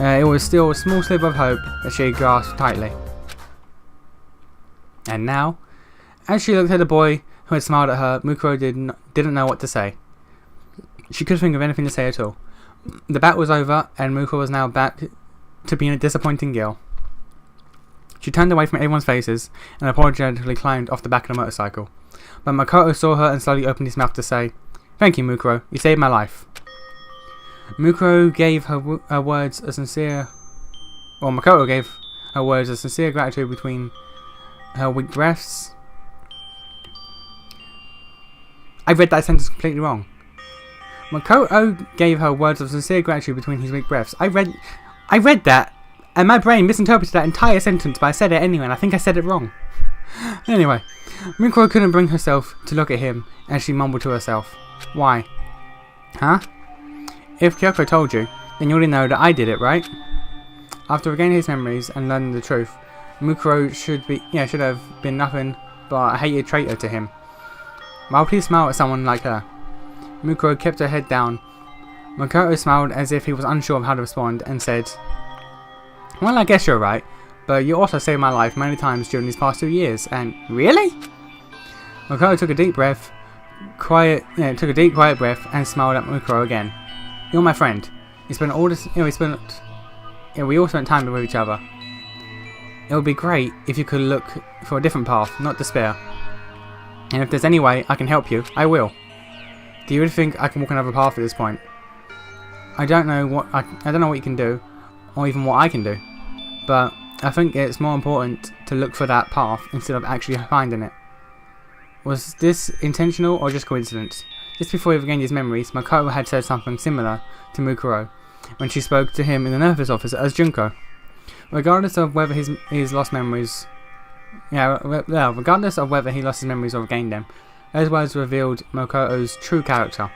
it was still a small sliver of hope that she grasped tightly. And now, as she looked at the boy who had smiled at her, Mukuro didn't know what to say. She couldn't think of anything to say at all. The bat was over, and Mukuro was now back to being a disappointing girl. She turned away from everyone's faces and apologetically climbed off the back of the motorcycle. But Mukuro saw her and slowly opened his mouth to say, "Thank you, Mukuro. You saved my life." Mukuro gave her words a sincere gratitude between her weak breaths. I read that sentence completely wrong. Mukuro gave her words of sincere gratitude between his weak breaths. I read that, and my brain misinterpreted that entire sentence, but I said it anyway, and I think I said it wrong. Anyway, Mukuro couldn't bring herself to look at him, and she mumbled to herself. Why? Huh? If Kyoko told you, then you already know that I did it, right? After regaining his memories and learning the truth, Mukuro should have been nothing but a hated traitor to him. Why would he smile at someone like her? Mukuro kept her head down. Mukuro smiled as if he was unsure of how to respond and said, "Well, I guess you're right, but you also saved my life many times during these past 2 years, and..." Really? Mukuro took a deep quiet breath and smiled at Mukuro again. "You're my friend. We all spent time with each other. It would be great if you could look for a different path, not despair. And if there's any way I can help you, I will. Do you really think I can walk another path at this point? I don't know what you can do, or even what I can do, but I think it's more important to look for that path instead of actually finding it." Was this intentional or just coincidence? Just before he regained his memories, Mukuro had said something similar to Mukuro when she spoke to him in the nurse's office as Junko. Regardless of whether he lost his memories or regained them, those words revealed Mukuro's true character.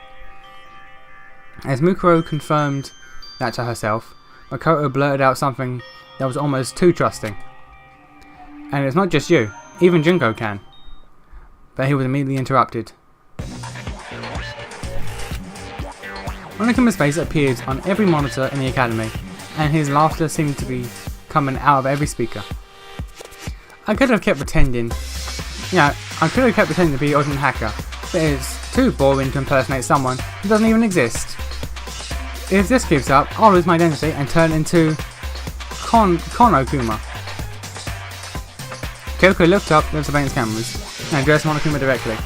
As Mukuro confirmed that to herself, Mukuro blurted out something that was almost too trusting. "And it's not just you, even Junko can." But he was immediately interrupted. Monokuma's face appeared on every monitor in the academy, and his laughter seemed to be coming out of every speaker. I could have kept pretending to be an ultimate hacker, but it's too boring to impersonate someone who doesn't even exist. If this keeps up, I'll lose my identity and turn into Konokuma. Kyoko looked up at the surveillance cameras and addressed Monokuma directly.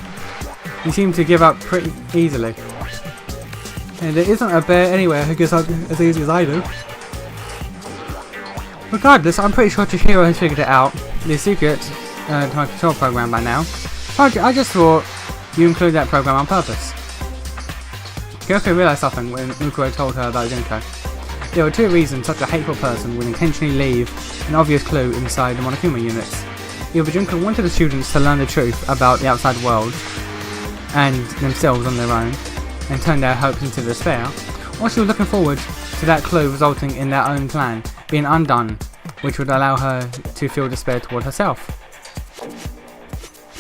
He seemed to give up pretty easily. And there isn't a bear anywhere who gives up as easy as I do. Regardless, I'm pretty sure Chihiro has figured it out, the secret to my control program by now. I just thought you include that program on purpose. Kyoko realized something when Mukuro told her about Junko. There were two reasons such a hateful person would intentionally leave an obvious clue inside the Monokuma units. Either Junko wanted the students to learn the truth about the outside world and themselves on their own, and turn their hopes into despair, or she was looking forward to that clue resulting in their own plan being undone, which would allow her to feel despair toward herself.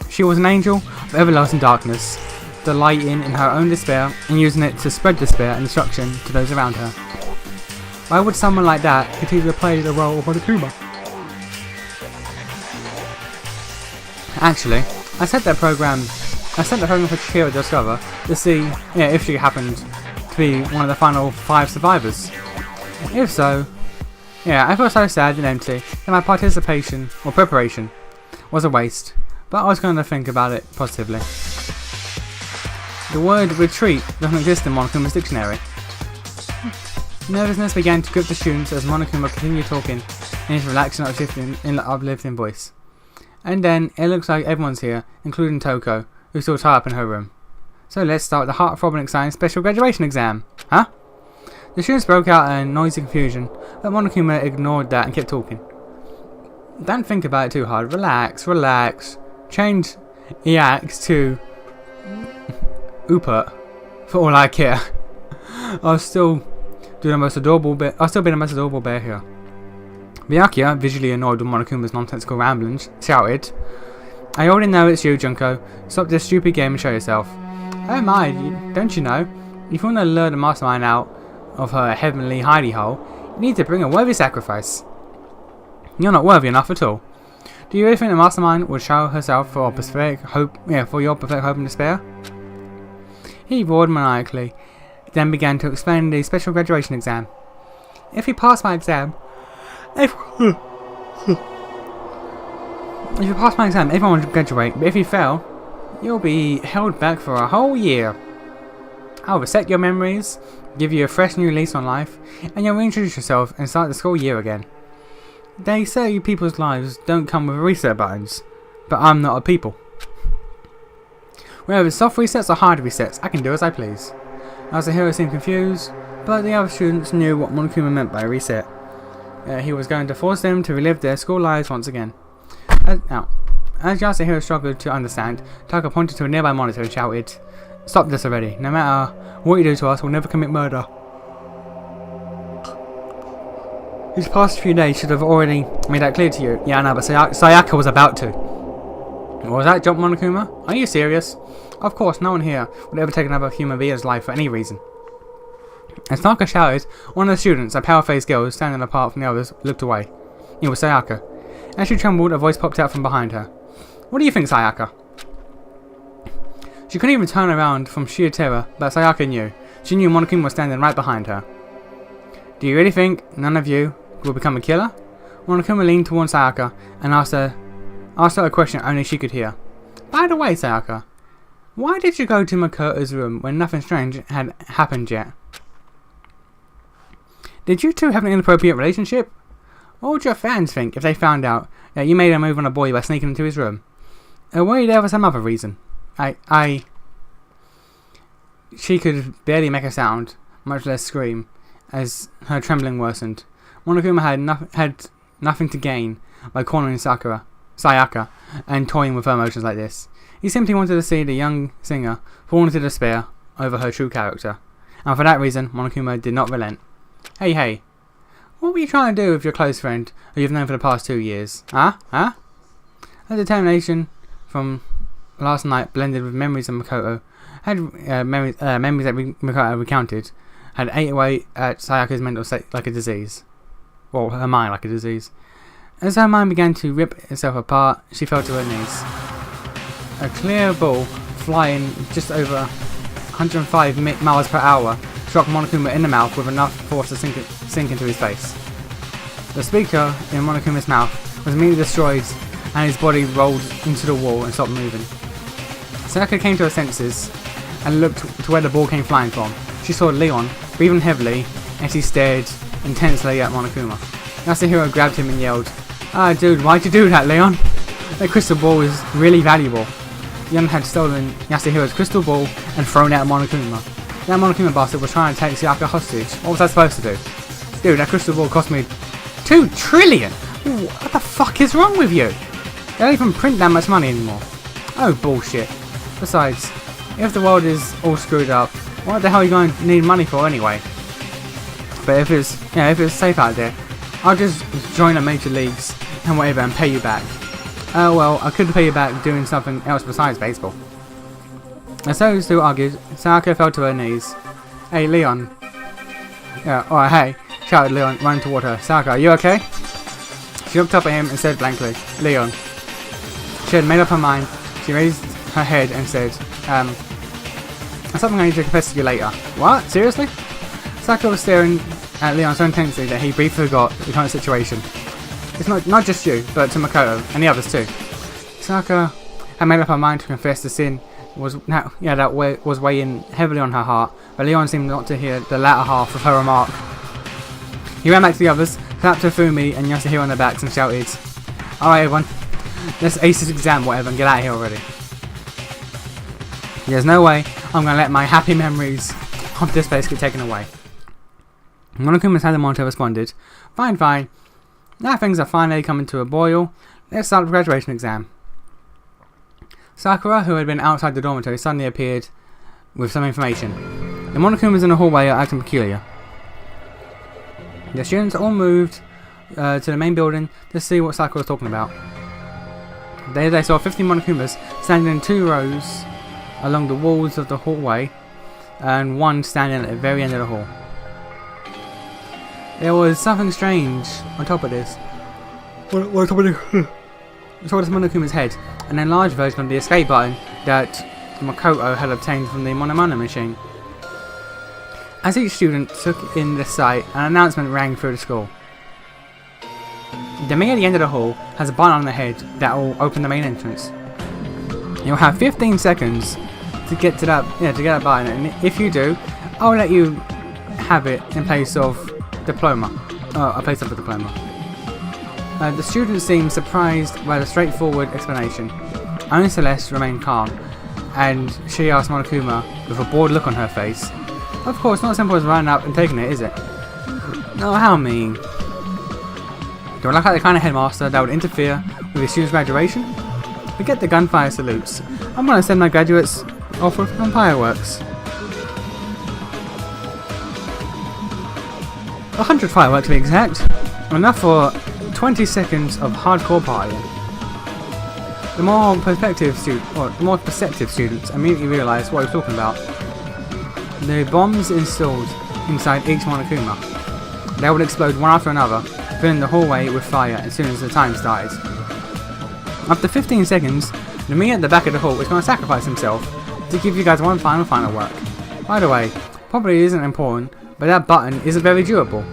She was an angel of everlasting darkness, delighting in her own despair and using it to spread despair and destruction to those around her. Why would someone like that continue to play the role of Monokuma? Actually, I sent the program for Chihiro to discover to see if she happened to be one of the final 5 survivors. If so, I felt so sad and empty that my participation or preparation was a waste, but I was going to think about it positively. The word retreat doesn't exist in Monokuma's dictionary. Nervousness began to grip the students as Monokuma continued talking in his relaxed and uplifting voice. And then, it looks like everyone's here, including Toko, who's still tied up in her room. So let's start the heart-throbbing exciting special graduation exam. Huh? The students broke out in noisy confusion, but Monokuma ignored that and kept talking. Don't think about it too hard. Relax. Change EAX to Upert for all I care. I'll still be the most adorable bear here. Byakuya, visually annoyed with Monokuma's nonsensical ramblings, shouted, I already know it's you, Junko. Stop this stupid game and show yourself. Oh my, don't you know? If you want to lure the mastermind out of her heavenly hidey hole, you need to bring a worthy sacrifice. You're not worthy enough at all. Do you really think the mastermind would show herself for your pathetic hope and despair? He roared maniacally, then began to explain the special graduation exam. If you pass my exam, everyone will graduate, but if you fail, you'll be held back for a whole year. I'll reset your memories, give you a fresh new lease on life, and you'll reintroduce yourself and start the school year again. They say people's lives don't come with reset buttons, but I'm not a people. Whether it's soft resets or hard resets, I can do as I please. Asahiro seemed confused, but the other students knew what Monokuma meant by reset. He was going to force them to relive their school lives once again. As Yasuhiro struggled to understand, Taka pointed to a nearby monitor and shouted, Stop this already. No matter what you do to us, we'll never commit murder. These past few days should have already made that clear to you. Yeah, I know, but Sayaka was about to. Was that jump, Monokuma? Are you serious? Of course, no one here would ever take another human being's life for any reason. As Taka shouted, one of the students, a pale-faced girl standing apart from the others, looked away. It was Sayaka. As she trembled, a voice popped out from behind her. What do you think, Sayaka? She couldn't even turn around from sheer terror, but Sayaka knew. She knew Monokuma was standing right behind her. Do you really think none of you will become a killer? Monokuma leaned towards Sayaka and asked her a question only she could hear. By the way, Sayaka, why did you go to Makoto's room when nothing strange had happened yet? Did you two have an inappropriate relationship? What would your fans think if they found out that you made a move on a boy by sneaking into his room? Or were you there for some other reason? She could barely make a sound, much less scream, as her trembling worsened. Monokuma had nothing to gain by cornering Sayaka and toying with her emotions like this. He simply wanted to see the young singer fall into despair over her true character, and for that reason, Monokuma did not relent. Hey, what were you trying to do with your close friend who you've known for the past 2 years? Huh? Her determination from last night blended with memories of Makoto memories that Makoto recounted, had ate away at Sayaka's mental state like a disease. Well, her mind like a disease. As her mind began to rip itself apart, she fell to her knees. A clear ball, flying just over 105 miles per hour, struck Monokuma in the mouth with enough force to sink into his face. The speaker in Monokuma's mouth was immediately destroyed, and his body rolled into the wall and stopped moving. Sayaka came to her senses and looked to where the ball came flying from. She saw Leon breathing heavily as he stared intensely at Monokuma. Yasuhiro grabbed him and yelled, "Ah, dude, why'd you do that, Leon? That crystal ball is really valuable." Leon had stolen Yasuhiro's crystal ball and thrown it at Monokuma. That Monokuma bastard was trying to take Sayaka hostage. What was I supposed to do? Dude, that crystal ball cost me 2 trillion! What the fuck is wrong with you? They don't even print that much money anymore. Oh, bullshit. Besides, if the world is all screwed up, what the hell are you going to need money for anyway? But if it's safe out there, I'll just join the major leagues and whatever and pay you back. Oh well, I could pay you back doing something else besides baseball. As those two argued, Sayaka fell to her knees. "Hey, Leon." "Yeah, alright, hey," shouted Leon, running toward her. "Sayaka, are you okay?" She looked up at him and said blankly, "Leon." She had made up her mind. She raised her head and said, "That's something I need to confess to you later." "What? Seriously?" Sayaka was staring at Leon so intensely that he briefly forgot the current situation. It's not just you, but to Makoto and the others too. Sayaka had made up her mind to confess the sin was weighing heavily on her heart, but Leon seemed not to hear the latter half of her remark. He ran back to the others, clapped Fumi and Yasuhiro on their backs and shouted, "Alright everyone, let's ace this exam whatever and get out of here already. There's no way I'm going to let my happy memories of this place get taken away." Monokuma's Hadamonto responded, Fine. Now things are finally coming to a boil. Let's start the graduation exam." Sakura, who had been outside the dormitory, suddenly appeared with some information. The Monokumas in the hallway are acting peculiar. The students all moved to the main building to see what Sakura was talking about. There they saw 50 Monokumas standing in 2 rows along the walls of the hallway, and one standing at the very end of the hall. There was something strange on top of this. What top of this? On top of this Monokuma's head, an enlarged version of the escape button that Makoto had obtained from the Monomona machine. As each student took in the sight, an announcement rang through the school. The me at the end of the hall has a button on the head that will open the main entrance. You'll have 15 seconds to get to that button, and if you do, I'll let you have it in place of diploma. A place of a diploma. The students seemed surprised by the straightforward explanation. Only Celeste remained calm, and she asked Monokuma with a bored look on her face. Of course, not as simple as running up and taking it, is it? No, how mean. Do I look like the kind of headmaster that would interfere with the students' graduation? Forget the gunfire salutes. I'm going to send my graduates off with some fireworks. 100 fireworks to be exact. Enough for 20 seconds of hardcore partying. The more perceptive students immediately realised what he was talking about. The bombs installed inside each Monokuma. They would explode one after another, filling the hallway with fire as soon as the time started. After 15 seconds, the me at the back of the hall is going to sacrifice himself to give you guys one final work. By the way, probably isn't important, but that button isn't very durable.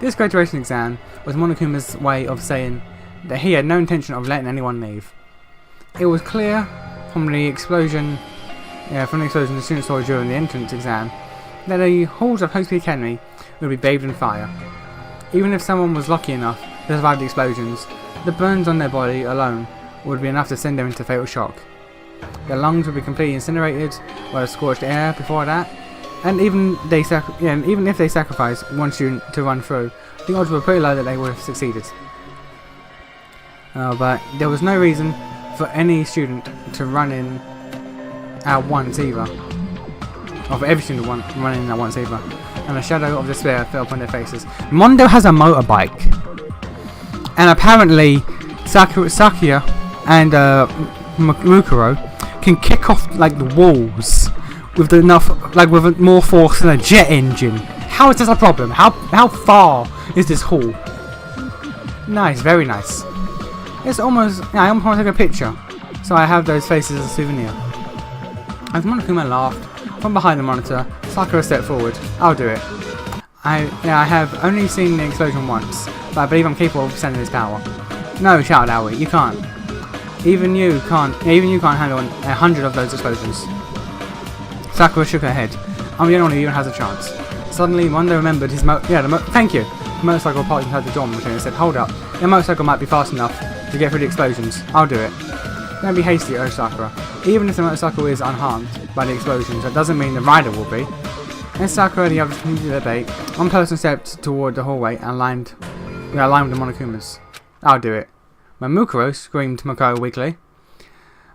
This graduation exam was Monokuma's way of saying that he had no intention of letting anyone leave. It was clear from the explosion the students saw during the entrance exam that the halls of Hope Academy would be bathed in fire. Even if someone was lucky enough to survive the explosions, the burns on their body alone would be enough to send them into fatal shock. Their lungs would be completely incinerated by the scorched air before that, and even if they sacrificed one student to run through, the odds were pretty low that they would have succeeded. But there was no reason for any student to run in at once either. Or for every student to run in at once either. And a shadow of despair fell upon their faces. Mondo has a motorbike. And apparently Sakuya and Mukuro can kick off like the walls with with more force than a jet engine. How is this a problem? How far is this hall? Nice, very nice. It's almost. Yeah, I almost want to take a picture, so I have those faces as a souvenir. As Monokuma laughed from behind the monitor, Sakura stepped forward. I'll do it. I have only seen the explosion once, but I believe I'm capable of sending this power. No, shouted Aoi, you can't. Even you can't handle 100 of those explosions. Sakura shook her head. I'm the only one who even has a chance. Suddenly, Mondo remembered his thank you. The motorcycle parked inside the dorm machine and said, hold up, the motorcycle might be fast enough to get through the explosions. I'll do it. Don't be hasty, urged Sakura. Even if the motorcycle is unharmed by the explosions, that doesn't mean the rider will be. As Sakura and the others continued the debate, one person stepped toward the hallway and aligned with the Monokumas. I'll do it. When Mukuro, screamed Mukuro weakly.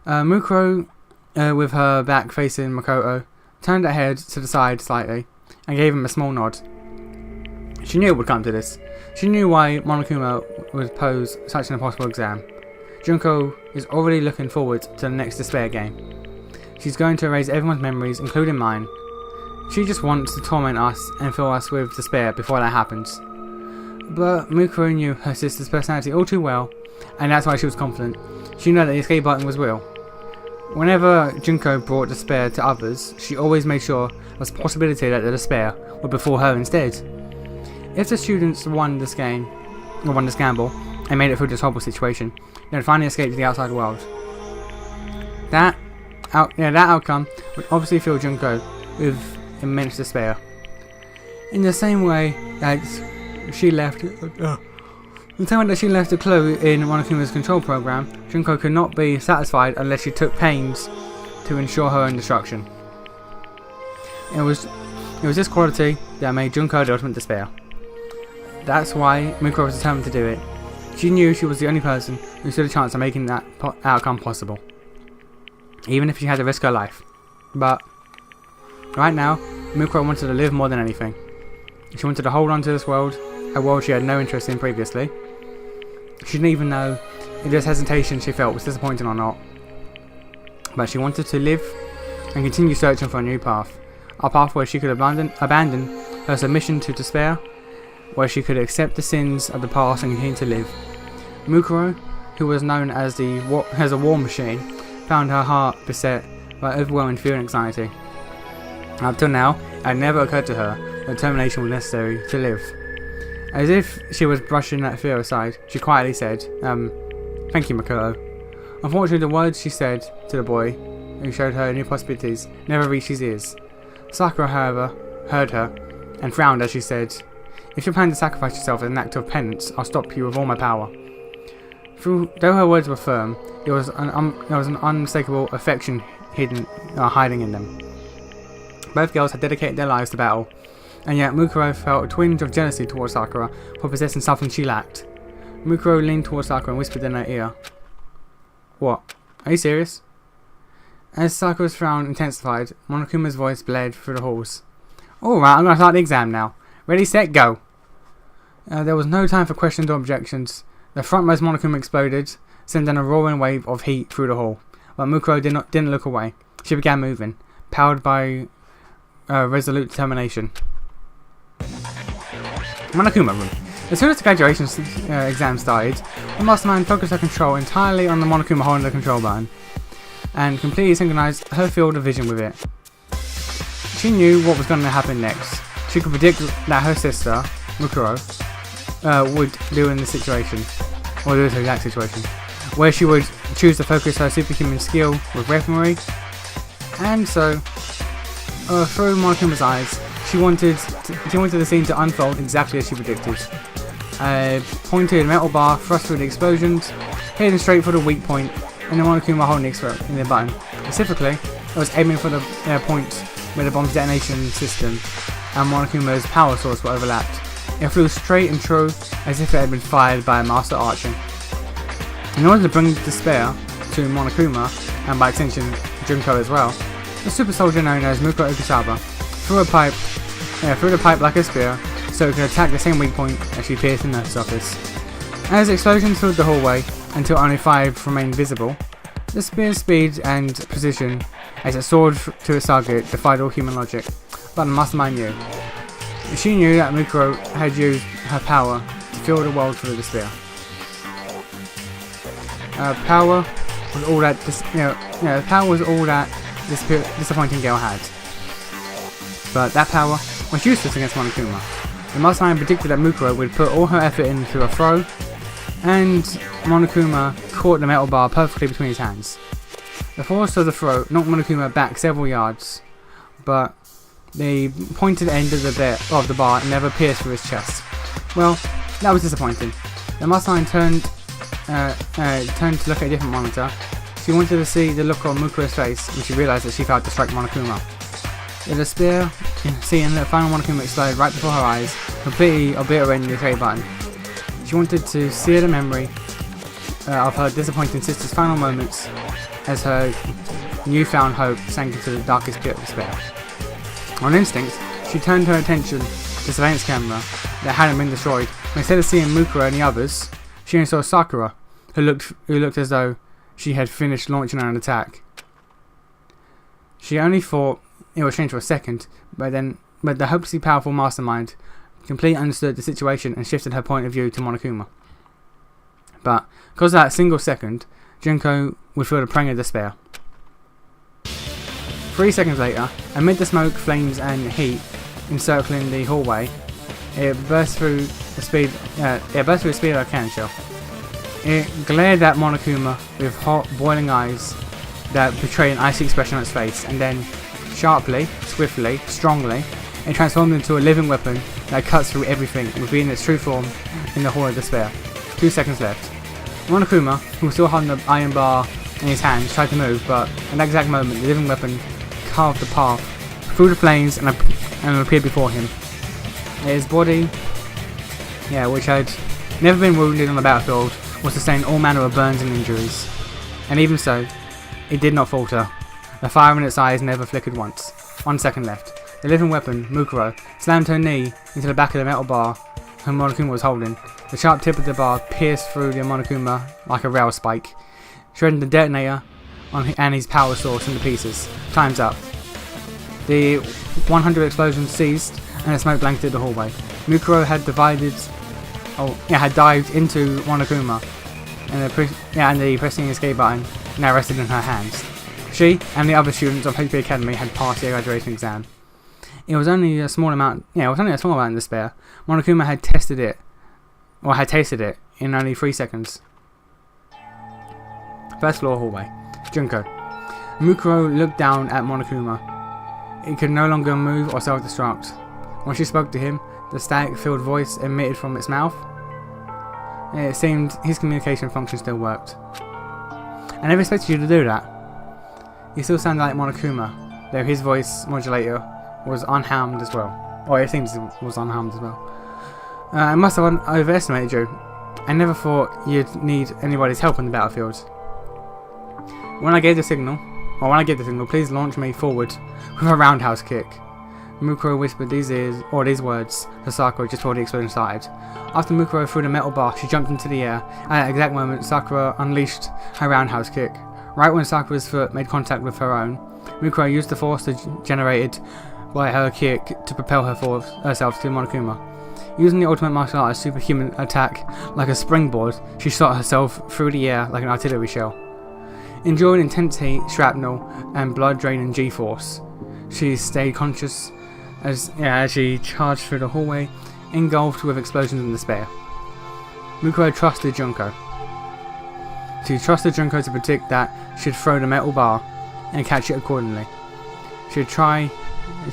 Mukuro, with her back facing Makoto, turned her head to the side slightly and gave him a small nod. She knew it would come to this. She knew why Monokuma would pose such an impossible exam. Junko is already looking forward to the next Despair game. She's going to erase everyone's memories, including mine. She just wants to torment us and fill us with despair before that happens. But Mukuro knew her sister's personality all too well, and that's why she was confident. She knew that the escape button was real. Whenever Junko brought despair to others, she always made sure there was a possibility that the despair would befall her instead. If the students won this gamble, and made it through this horrible situation, they would finally escape to the outside world. That outcome would obviously fill Junko with immense despair. In the same way that she left a clue in Monokuma's control program, Junko could not be satisfied unless she took pains to ensure her own destruction. It was this quality that made Junko the ultimate despair. That's why Mukuro was determined to do it. She knew she was the only person who stood a chance of making that outcome possible, even if she had to risk her life. But right now, Mukuro wanted to live more than anything. She wanted to hold on to this world, a world she had no interest in previously. She didn't even know if this hesitation she felt was disappointing or not. But she wanted to live and continue searching for a new path. A path where she could abandon her submission to despair, where she could accept the sins of the past and continue to live. Mukuro, who was known as a war machine, found her heart beset by overwhelming fear and anxiety. Up till now, it had never occurred to her that determination was necessary to live. As if she was brushing that fear aside, she quietly said, thank you, Mukuro. Unfortunately, the words she said to the boy, who showed her new possibilities, never reached his ears. Sakura, however, heard her, and frowned as she said, if you plan to sacrifice yourself as an act of penance, I'll stop you with all my power. Though her words were firm, there was an unmistakable affection hiding in them. Both girls had dedicated their lives to battle, and yet Mukuro felt a twinge of jealousy towards Sakura for possessing something she lacked. Mukuro leaned towards Sakura and whispered in her ear, What? Are you serious? As Sakura's frown intensified, Monokuma's voice bled through the halls. Alright, I'm going to start the exam now. Ready, set, go! There was no time for questions or objections. The frontmost Monokuma exploded, sending a roaring wave of heat through the hall. But Mukuro didn't look away. She began moving, powered by resolute determination. Monokuma room. As soon as the graduation exam started, the mastermind focused her control entirely on the Monokuma holding the control button, and completely synchronized her field of vision with it. She knew what was going to happen next. She could predict that her sister, Mukuro, would do in this situation, or do this exact situation, where she would choose to focus her superhuman skill with weaponry, and so, through Monokuma's eyes, she wanted the scene to unfold exactly as she predicted. A pointed metal bar thrust through the explosions, heading straight for the weak point, and the Monokuma holding the button. Specifically, it was aiming for the point where the bomb's detonation system and Monokuma's power source were overlapped. It flew straight and true, as if it had been fired by a master archer. In order to bring despair to Monokuma, and by extension Junko as well, the super soldier known as Mukuro Okusaba threw the pipe like a spear, so it could attack the same weak point as she pierced the nurse's office. As explosions filled the hallway until only 5 remained visible, the spear's speed and precision as it soared to its target, defied all human logic. But the mastermind knew. She knew that Mukuro had used her power to fill the world full of despair. Power was all that disappointing girl had. But that power was useless against Monokuma. The mastermind predicted that Mukuro would put all her effort into a throw, and Monokuma caught the metal bar perfectly between his hands. The force of the throw knocked Monokuma back several yards, but the pointed end of the bar never pierced through his chest. Well, that was disappointing. The mastermind turned to look at a different monitor. She wanted to see the look on Mukuro's face when she realised that she failed to strike Monokuma. The despair in seeing the final Monokuma explode right before her eyes completely obliterated the trade button. She wanted to sear the memory of her disappointing sister's final moments as her newfound hope sank into the darkest pit of despair. On instinct, she turned her attention to the surveillance camera that hadn't been destroyed, but instead of seeing Mukuro and the others, she only saw Sakura, who looked as though she had finished launching an attack. She only thought it would change for a second, but the hopelessly powerful mastermind completely understood the situation and shifted her point of view to Monokuma. But because of that single second, Junko would feel the pang of despair. 3 seconds later, amid the smoke, flames and heat encircling the hallway, it burst through the speed of a cannon shell. It glared at Monokuma with hot, boiling eyes that betrayed an icy expression on its face, and then, sharply, swiftly, strongly, it transformed into a living weapon that cuts through everything, revealing its true form in the Hall of Despair. 2 seconds left. Monokuma, who was still holding the iron bar in his hands, tried to move, but at that exact moment, the living weapon carved the path through the flames and appeared before him. His body, which had never been wounded on the battlefield, was sustained all manner of burns and injuries. And even so, it did not falter. The fire in its eyes never flickered once. 1 second left. The living weapon, Mukuro, slammed her knee into the back of the metal bar her Monokuma was holding. The sharp tip of the bar pierced through the Monokuma like a rail spike, shredding the detonator and his power source into pieces. Time's up. The 100 explosions ceased and the smoke blanketed the hallway. Mukuro had dived into Monokuma, and the pressing escape button now rested in her hands. She and the other students of HP Academy had passed their graduation exam. It was only a small amount. In despair. Monokuma had tasted it in only 3 seconds. First floor hallway. Junko. Mukuro looked down at Monokuma. It could no longer move or self-destruct. When she spoke to him, the static-filled voice emitted from its mouth. It seemed his communication function still worked. I never expected you to do that. He still sounded like Monokuma, though his voice modulator was unharmed as well. Or it seems it was unharmed as well. I must have overestimated you. I never thought you'd need anybody's help on the battlefield. When I gave the signal, please launch me forward with a roundhouse kick. Mukuro whispered these words to Sakura just before the explosion started. After Mukuro threw the metal bar, she jumped into the air. At that exact moment, Sakura unleashed her roundhouse kick. Right when Sakura's foot made contact with her own, Mukuro used the force generated by her kick to propel herself to Monokuma. Using the ultimate martial art's superhuman attack like a springboard, she shot herself through the air like an artillery shell. Enduring intense heat, shrapnel, and blood-draining G-force, she stayed conscious as she charged through the hallway, engulfed with explosions and despair. Mukuro trusted Junko. She trusted Junko to predict that she'd throw the metal bar and catch it accordingly. She'd try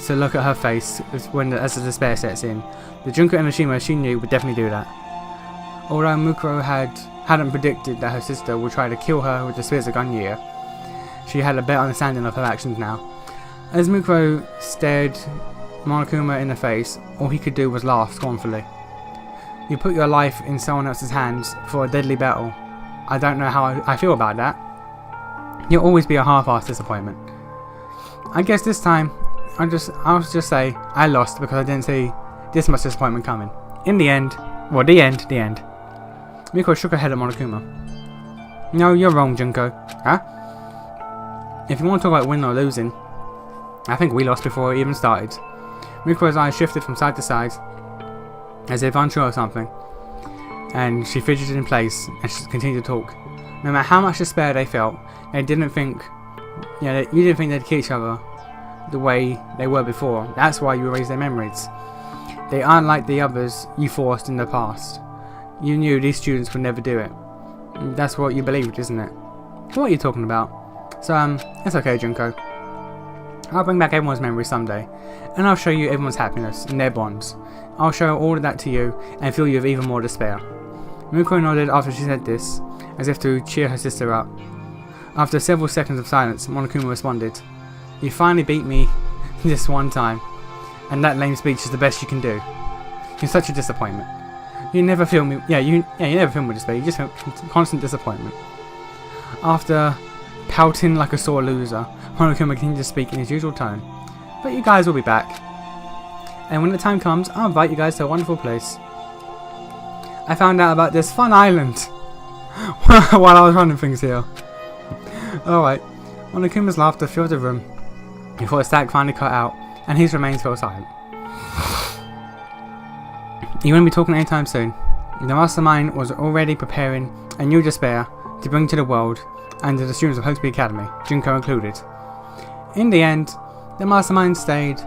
to look at her face as the despair sets in. The Junko Enoshima she knew would definitely do that. Although Mukuro hadn't predicted that her sister would try to kill her with the spears of Gunyear, she had a better understanding of her actions now. As Mukuro stared Monokuma in the face, all he could do was laugh scornfully. You put your life in someone else's hands for a deadly battle. I don't know how I feel about that. You'll always be a half-assed disappointment. I guess this time, I'll just say I lost because I didn't see this much disappointment coming. In the end. Mukuro shook her head at Monokuma. No, you're wrong, Junko. Huh? If you want to talk about winning or losing, I think we lost before it even started. Mukuro's eyes shifted from side to side, as if unsure of something, and she fidgeted in place and she continued to talk. No matter how much despair they felt, they didn't think, you didn't think they'd kill each other the way they were before. That's why you erased their memories. They aren't like the others you forced in the past. You knew these students would never do it. That's what you believed, isn't it? What are you talking about? So, it's okay, Junko. I'll bring back everyone's memories someday, and I'll show you everyone's happiness and their bonds. I'll show all of that to you and fill you with even more despair. Mukuro nodded after she said this, as if to cheer her sister up. After several seconds of silence, Monokuma responded, "You finally beat me this one time, and that lame speech is the best you can do. You're such a disappointment. You never feel me. You never feel me despair. You just feel constant disappointment." After pouting like a sore loser, Monokuma continued to speak in his usual tone. "But you guys will be back. And when the time comes, I'll invite you guys to a wonderful place. I found out about this fun island while I was running things here." Alright, Monokuma's laughter filled the room before the static finally cut out and his remains fell silent. "You won't be talking anytime soon. The mastermind was already preparing a new despair to bring to the world and to the students of Hoaxby Academy, Junko included. In the end, the mastermind stayed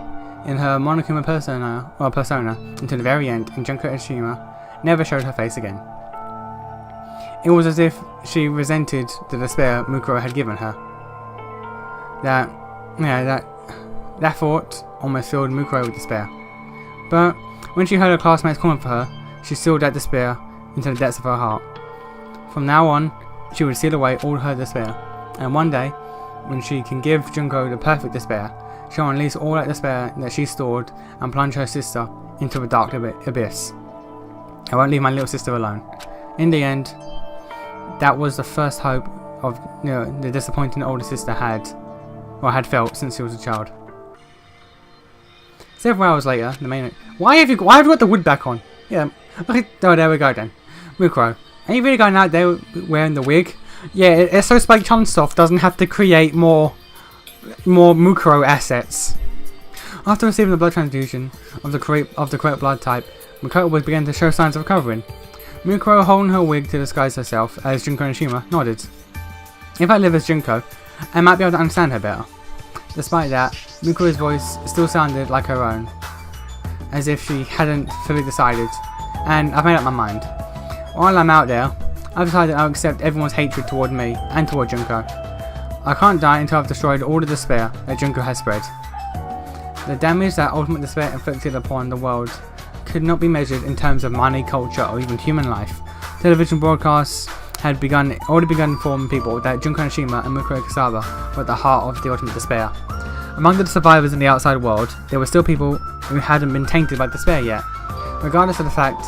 in her Monokuma persona until the very end, and Junko Eshima never showed her face again. It was as if she resented the despair Mukuro had given her. That thought almost filled Mukuro with despair. But when she heard her classmates calling for her, she sealed that despair into the depths of her heart. From now on, she would seal away all her despair, and one day, when she can give Junko the perfect despair, she'll unleash all that despair that she stored and plunge her sister into a dark abyss. I won't leave my little sister alone." In the end, that was the first hope of the disappointing older sister had felt since she was a child. Several hours later, the main. Why have you got the wood back on? Yeah. Okay. Oh, there we go then. Mukuro, are you really going out there wearing the wig? Yeah, it's so Spike Chunsoft doesn't have to create more Mukuro assets. After receiving the blood transfusion of the correct blood type, Mukuro was beginning to show signs of recovering. Mukuro holding her wig to disguise herself as Junko Nishima nodded. If I live as Junko, I might be able to understand her better. Despite that, Mukuro's voice still sounded like her own, as if she hadn't fully decided, and I've made up my mind. While I'm out there, I've decided I'll accept everyone's hatred toward me and toward Junko. I can't die until I've destroyed all the despair that Junko has spread. The damage that ultimate despair inflicted upon the world could not be measured in terms of money, culture, or even human life. Television broadcasts had already begun informing people that Junko Nishima and Mukuro Kasaba were at the heart of the ultimate despair. Among the survivors in the outside world, there were still people who hadn't been tainted by despair yet. Regardless of the fact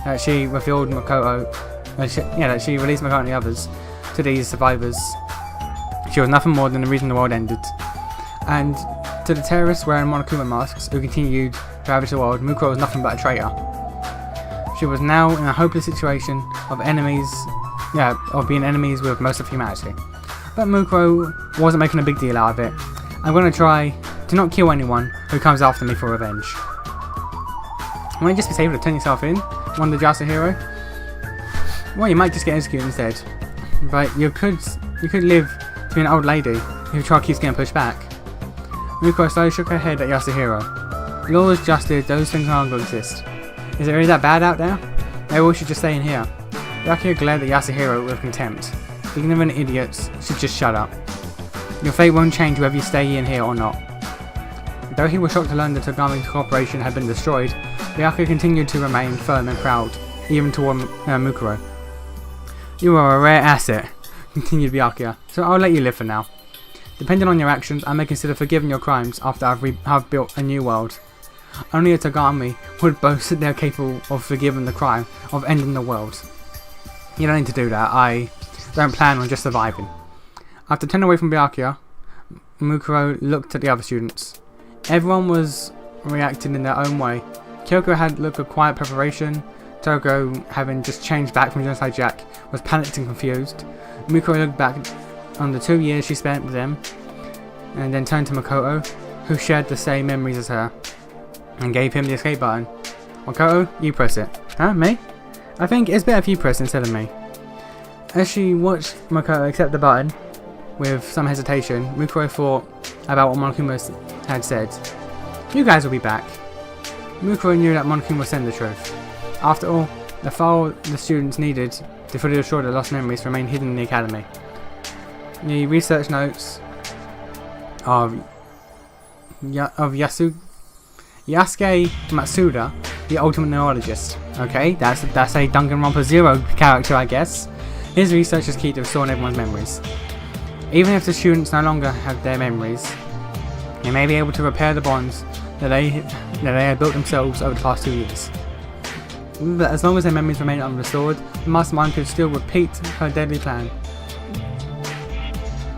that she revealed that she released Mukuro and the others to these survivors, she was nothing more than the reason the world ended. And to the terrorists wearing Monokuma masks who continued to ravage the world, Mukuro was nothing but a traitor. She was now in a hopeless situation of being enemies with most of humanity. But Mukuro wasn't making a big deal out of it. "I'm going to try to not kill anyone who comes after me for revenge." Wouldn't it just be safer to turn yourself in? Wondered Yasuhiro. Well, you might just get executed instead. But you could live to be an old lady if your child keeps getting pushed back. Mukuro slowly shook her head at Yasuhiro. "Laws, justice, those things no longer exist. Is it really that bad out there? Maybe we should just stay in here." Yasuhiro glared at Yasuhiro with contempt. "Ignorant idiots should just shut up. Your fate won't change whether you stay in here or not." Though he was shocked to learn that Togami's corporation had been destroyed, Byakuya continued to remain firm and proud, even toward Mukuro. "You are a rare asset," continued Byakuya, "so I'll let you live for now. Depending on your actions, I may consider forgiving your crimes after I've built a new world. Only a Togami would boast that they're capable of forgiving the crime of ending the world. You don't need to do that. I don't plan on just surviving." After turning away from Byakuya, Mukuro looked at the other students. Everyone was reacting in their own way. Kyoko had a look of quiet preparation. Toko, having just changed back from Genocide Jack, was panicked and confused. Mukuro looked back on the 2 years she spent with them and then turned to Makoto, who shared the same memories as her, and gave him the escape button. Makoto, you press it. Huh? Me? I think it's better if you press instead of me. As she watched Makoto accept the button, with some hesitation, Mukuro thought about what Monokuma had said. You guys will be back. Mukuro knew that Monokuma was saying the truth. After all, the file the students needed to fully assure that lost memories remain hidden in the academy. The research notes of Yasuke Matsuda, the ultimate neurologist. Okay, that's a Danganronpa 0 character, I guess. His research is key to restoring everyone's memories. Even if the students no longer have their memories, they may be able to repair the bonds that they have built themselves over the past 2 years. But as long as their memories remain unrestored, the mastermind could still repeat her deadly plan.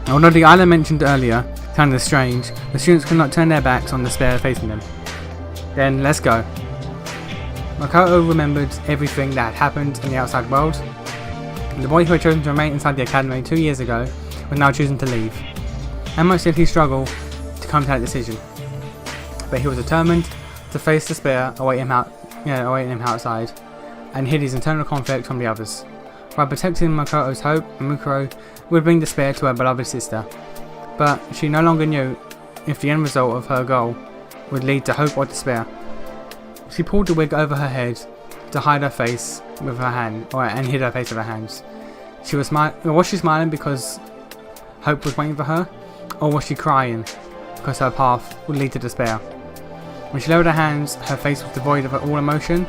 Although the island mentioned earlier sounded strange, the students could not turn their backs on the despair facing them. Then, let's go. Makoto remembered everything that had happened in the outside world. The boy who had chosen to remain inside the academy 2 years ago was now choosing to leave. How much did he struggle to come to that decision? But he was determined to face despair awaiting him outside, and hid his internal conflict from the others. By protecting Makoto's hope, Mukuro would bring despair to her beloved sister. But she no longer knew if the end result of her goal would lead to hope or despair. She pulled the wig over her head to hide her face with her hand, and hid her face with her hands. Was she smiling because hope was waiting for her, or was she crying because her path would lead to despair? When she lowered her hands, her face was devoid of all emotion.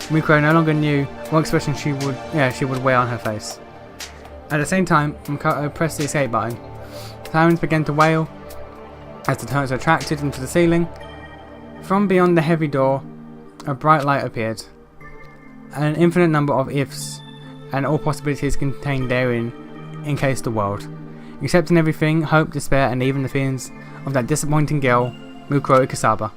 Mukuro no longer knew what expression she would wear on her face. At the same time, Makoto pressed the escape button. Sirens began to wail as the turrets attracted into the ceiling. From beyond the heavy door, a bright light appeared. An infinite number of ifs and all possibilities contained therein encased the world. Accepting everything, hope, despair, and even the feelings of that disappointing girl, Mukuro Ikasaba.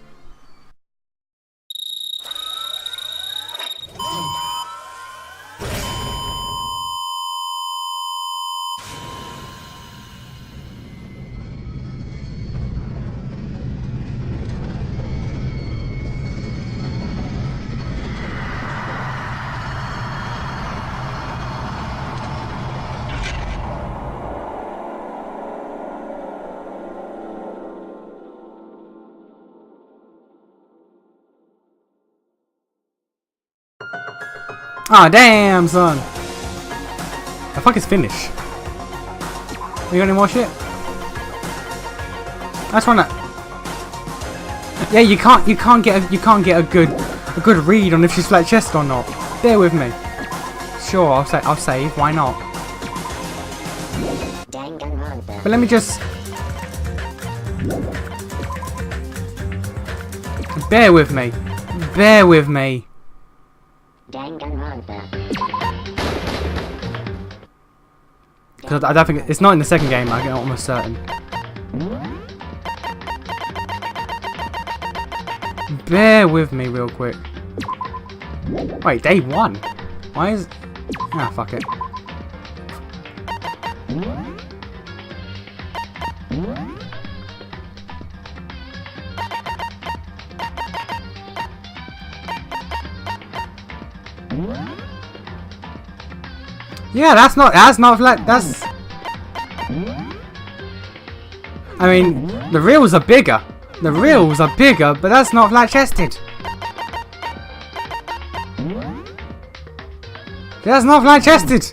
Aw, damn, son. The fuck is finish? You got any more shit? I just wanna. Yeah, you can't get a good read on if she's flat chested or not. Bear with me. Sure, I'll save. Why not? But let me just. Bear with me. Bear with me. Because I don't think it's not in the second game. I'm almost certain. Bear with me real quick. Wait, day 1. Why is? Ah, fuck it. Yeah, that's not flat. That's. I mean, the reels are bigger. The reels are bigger, but that's not flat chested. That's not flat chested.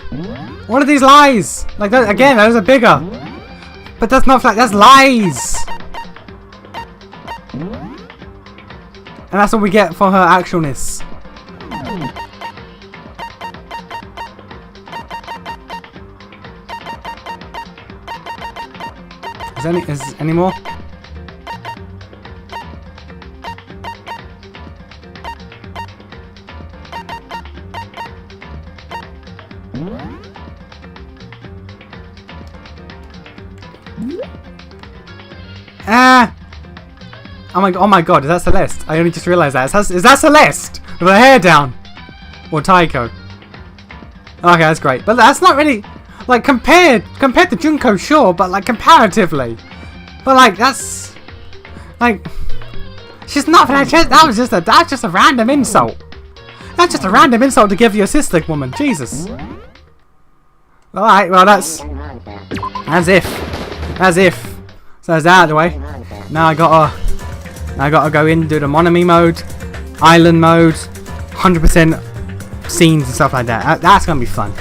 What are these lies? Like that again? Those are bigger, but that's not flat. That's lies. And that's what we get for her actualness. Is any more? Ah! Oh my god, is that Celeste? I only just realised that. Is that Celeste? With her hair down? Or Taiko? Okay, that's great. But that's not really... Like, compared to Junko, sure, but like, comparatively. But like, that's like, she's not that. That's just a random insult. That's just a random insult to give your sister, woman. Jesus. All right, well that's as if. So that's out of the way. Now I gotta go in, do the Monami mode, island mode, 100% scenes and stuff like that. That's gonna be fun.